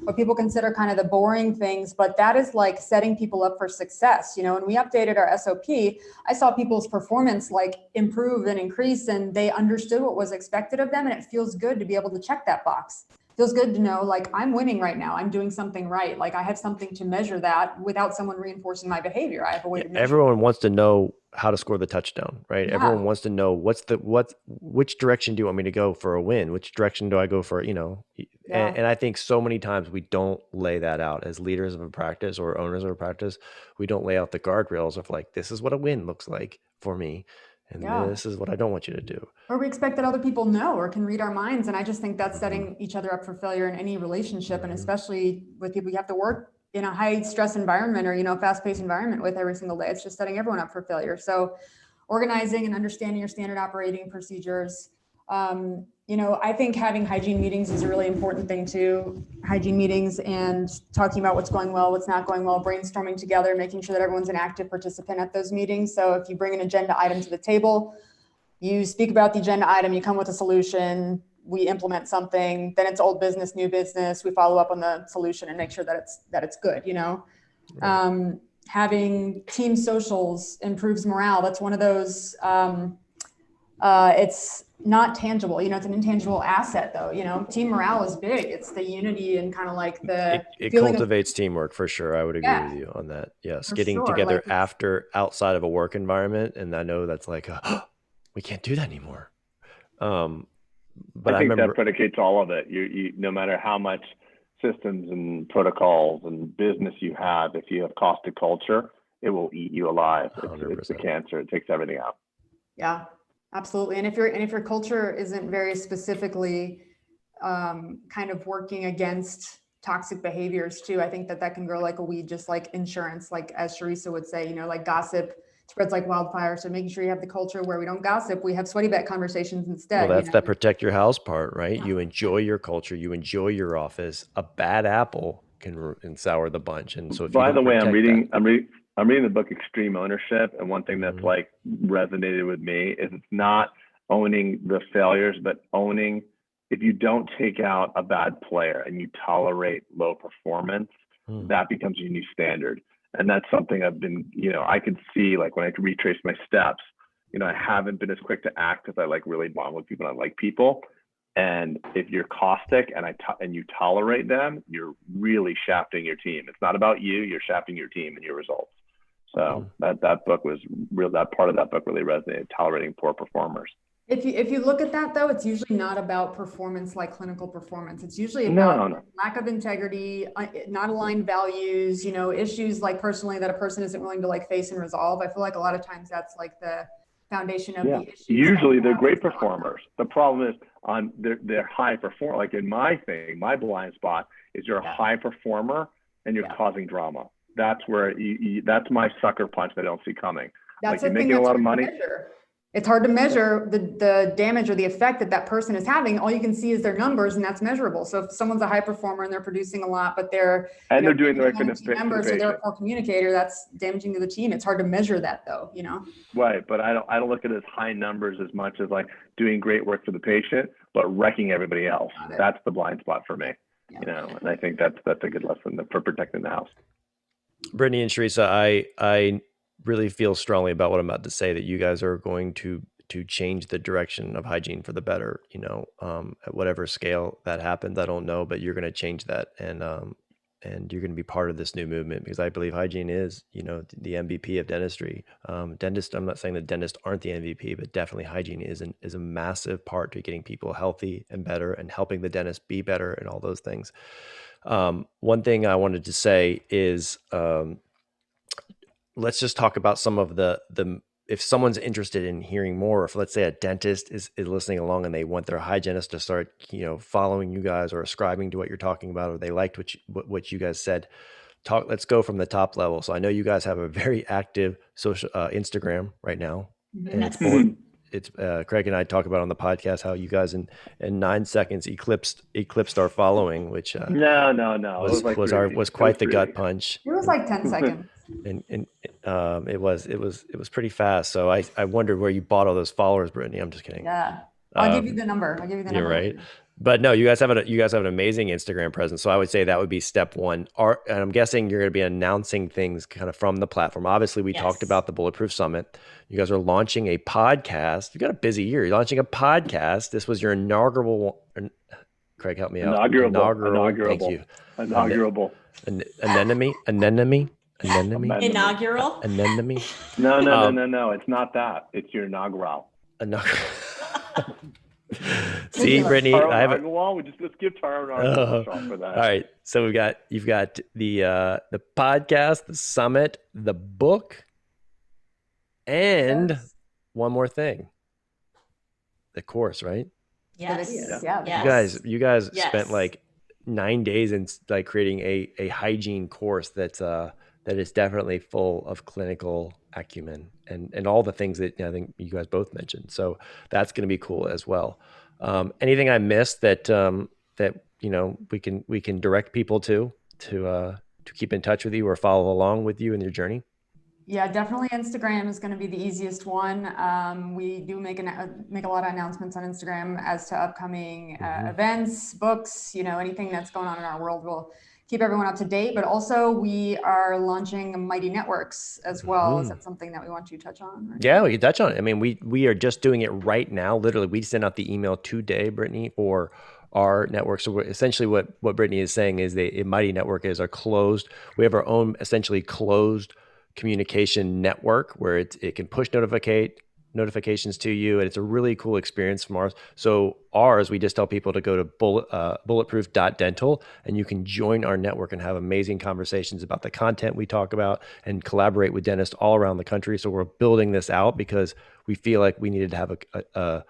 what people consider kind of the boring things, but that is like setting people up for success. When we updated our SOP, I saw people's performance like improve and increase, and they understood what was expected of them. And it feels good to be able to check that box. Feels good to know, like, I'm winning right now. I'm doing something right. Like, I have something to measure that without someone reinforcing my behavior. I have a way to measure. Everyone wants to know how to score the touchdown, right? Yeah. Everyone wants to know which direction do you want me to go for a win? Which direction do I go for, Yeah. and I think so many times we don't lay that out as leaders of a practice or owners of a practice. We don't lay out the guardrails of like, this is what a win looks like for me. And Yeah. this is what I don't want you to do. Or we expect that other people know or can read our minds. And I just think that's setting each other up for failure in any relationship. And especially with people you have to work in a high stress environment or, fast paced environment with every single day. It's just setting everyone up for failure. So organizing and understanding your standard operating procedures. I think having hygiene meetings is a really important thing too. Hygiene meetings and talking about what's going well, what's not going well, brainstorming together, making sure that everyone's an active participant at those meetings. So if you bring an agenda item to the table, you speak about the agenda item, you come with a solution, we implement something, then it's old business, new business. We follow up on the solution and make sure that it's good, Right. Having team socials improves morale. That's one of those, it's not tangible, it's an intangible asset though, team morale is big. It's the unity and kind of like it cultivates teamwork for sure. I would agree with you on that. Yes. Getting together outside of a work environment. And I know that's like, we can't do that anymore. But I think that predicates all of it. You no matter how much systems and protocols and business you have, if you have caustic culture, it will eat you alive. It's the cancer. It takes everything out. Yeah, absolutely. And if your culture isn't very specifically kind of working against toxic behaviors too, I think that can grow like a weed, just like insurance, like as Charissa would say, like gossip spreads like wildfire. So making sure you have the culture where we don't gossip, we have sweaty back conversations instead. Well, that's that protect your house part, right? Yeah. You enjoy your culture, you enjoy your office. A bad apple can sour the bunch. And so, by the way, I'm reading the book Extreme Ownership, and one thing that's like resonated with me is it's not owning the failures, but owning if you don't take out a bad player and you tolerate low performance, that becomes your new standard. And that's something I've been, I could see like when I retrace my steps, I haven't been as quick to act because I like really bond with people and I like people. And if you're caustic and you tolerate them, you're really shafting your team. It's not about you, you're shafting your team and your results. So that book was real. That part of that book really resonated, tolerating poor performers. If you look at that though, it's usually not about performance like clinical performance. It's usually about lack of integrity, not aligned values, issues like personally that a person isn't willing to like face and resolve. I feel like a lot of times that's like the foundation of the issue. Usually they're great performers. The problem is they're high performer. Like in my thing, my blind spot is you're a high performer and you're causing drama. That's where that's my sucker punch that I don't see coming. That's like you're making a lot of money. It's hard to measure the damage or the effect that person is having. All you can see is their numbers, and that's measurable. So if someone's a high performer and they're producing a lot, but they're doing the right thing to members, or they're a poor communicator, that's damaging to the team. It's hard to measure that though, Right, but I don't look at it as high numbers as much as like doing great work for the patient, but wrecking everybody else. That's the blind spot for me. And I think that's a good lesson for protecting the house. Brittany and Charissa, I really feel strongly about what I'm about to say, that you guys are going to to change the direction of hygiene for the better, at whatever scale that happens. I don't know, but you're going to change that. And you're going to be part of this new movement, because I believe hygiene is, the MVP of dentistry. Dentists, I'm not saying that dentists aren't the MVP, but definitely hygiene is a massive part to getting people healthy and better and helping the dentist be better and all those things. One thing I wanted to say is, let's just talk about some of the if someone's interested in hearing more, if let's say a dentist is listening along and they want their hygienist to start, following you guys or ascribing to what you're talking about, or they liked what you guys said, let's go from the top level. So I know you guys have a very active social Instagram right now, and it's Craig and I talk about on the podcast how you guys in 9 seconds eclipsed our following, which no. was quite the gut punch. It was like 10 seconds. And it was pretty fast. So I wondered where you bought all those followers, Brittany. I'm just kidding. Yeah, I'll give you the number. You're right. But no, you guys have an amazing Instagram presence. So I would say that would be step one. And I'm guessing you're going to be announcing things kind of from the platform. Obviously, we talked about the Bulletproof Summit. You guys are launching a podcast. You've got a busy year. You're launching a podcast. This was your inaugural. Craig, help me out. Inaugural. Thank you. Inaugural. Anemone. Inaugural. Anemone. No. It's not that. It's your inaugural. See, Brittany, let's give Tara an shot for that. All right. So you've got the podcast, the summit, the book, and one more thing. The course, right? Yes. Yeah. You guys spent like 9 days in like creating a hygiene course that is definitely full of clinical acumen and all the things that I think you guys both mentioned. So that's going to be cool as well. Anything I missed that we can direct people to keep in touch with you or follow along with you in your journey? Yeah, definitely Instagram is going to be the easiest one. We do make a lot of announcements on Instagram as to upcoming events, books, anything that's going on in our world. We'll keep everyone up to date, but also we are launching Mighty Networks as well. Is that something that we want to touch on? Right? Yeah, we can touch on it. I mean, we are just doing it right now. Literally, we sent out the email today, Brittany, for our network. So essentially what Brittany is saying is a Mighty Network is our closed. We have our own essentially closed communication network where it can push notifications to you, and it's a really cool experience from ours. So we just tell people to go to bulletproof.dental, and you can join our network and have amazing conversations about the content we talk about and collaborate with dentists all around the country. So we're building this out because we feel like we needed to have a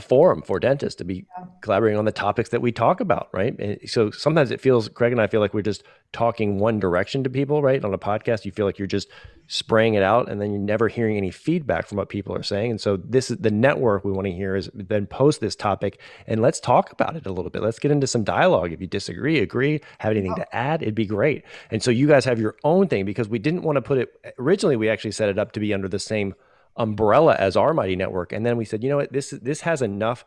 forum for dentists to be collaborating on the topics that we talk about, right? And so sometimes Craig and I feel like we're just talking one direction to people, right? On a podcast, you feel like you're just spraying it out and then you're never hearing any feedback from what people are saying. And so this is the network we want to hear is then post this topic and let's talk about it a little bit. Let's get into some dialogue. If you disagree, agree, have anything to add, it'd be great. And so you guys have your own thing because we didn't want to put it, originally we actually set it up to be under the same umbrella as our Mighty Network. And then we said, you know what, this has enough.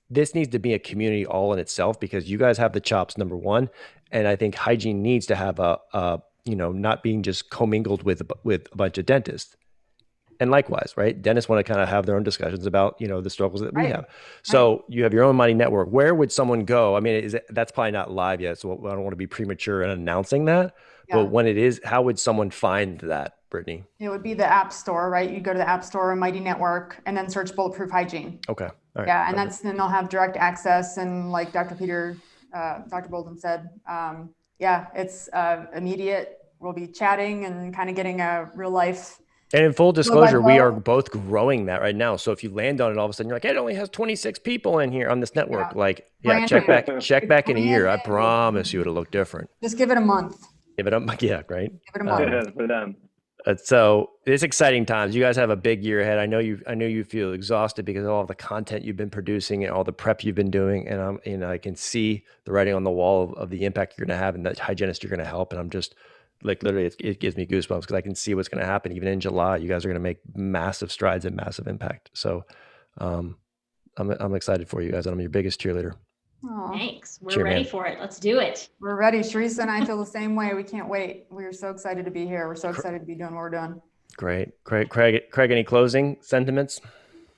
This needs to be a community all in itself because you guys have the chops, number one. And I think hygiene needs to have not being just commingled with a bunch of dentists. And likewise, right? Dentists want to kind of have their own discussions about, the struggles that we have. So you have your own Mighty Network. Where would someone go? I mean, that's probably not live yet. So I don't want to be premature in announcing that. Yeah. But when it is, how would someone find that, Brittany? It would be the App Store, right? You go to the App Store, Mighty Network, and then search Bulletproof Hygiene. Okay. All right. Yeah, and then they'll have direct access. And like Dr. Bolden said, it's immediate. We'll be chatting and kind of getting a real life. And in full disclosure, we are both growing that right now. So if you land on it, all of a sudden you're like, it only has 26 people in here on this network. Check back in a year. I promise you it'll look different. Just give it a month. Give it a month. Yeah, right. Give it a month. For them. So it's exciting times. You guys have a big year ahead. I know you feel exhausted because of all the content you've been producing and all the prep you've been doing. And I can see the writing on the wall of the impact you're going to have and the hygienist you're going to help. And I'm just like, literally, it gives me goosebumps because I can see what's going to happen. Even in July, you guys are going to make massive strides and massive impact. So I'm excited for you guys. I'm your biggest cheerleader. Aww. Thanks. We're ready for it. Let's do it. We're ready. Charissa and I feel the same way. We can't wait. We're so excited to be here. We're so excited to be doing what we're doing. Great. Craig, any closing sentiments?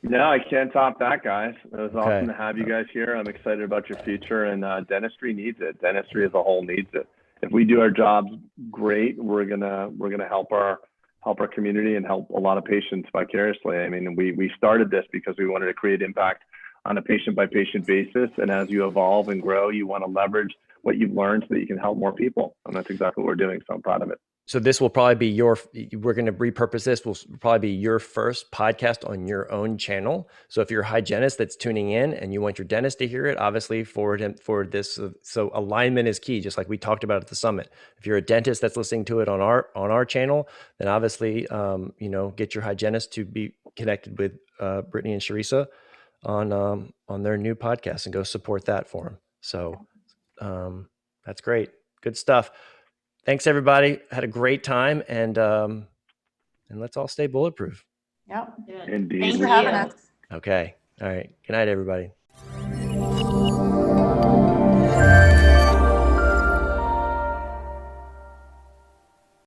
No, I can't top that, guys. It was Okay. awesome to have you guys here. I'm excited about your future, and dentistry needs it. Dentistry as a whole needs it. If we do our jobs great, we're gonna help our community and help a lot of patients vicariously. I mean, we started this because we wanted to create impact on a patient by patient basis, and as you evolve and grow, you want to leverage what you've learned so that you can help more people, and that's exactly what we're doing. So I'm proud of it. So this will probably be we're going to repurpose this. Will probably be your first podcast on your own channel. So if you're a hygienist that's tuning in and you want your dentist to hear it, obviously forward this. So alignment is key, just like we talked about at the summit. If you're a dentist that's listening to it on our channel, then obviously, get your hygienist to be connected with Brittany and Charissa on their new podcast and go support that for them. So that's great. Good stuff. Thanks, everybody. Had a great time, and let's all stay bulletproof. Yep. Indeed. Thanks Thank for having you. us. Okay. All right. Good night, everybody.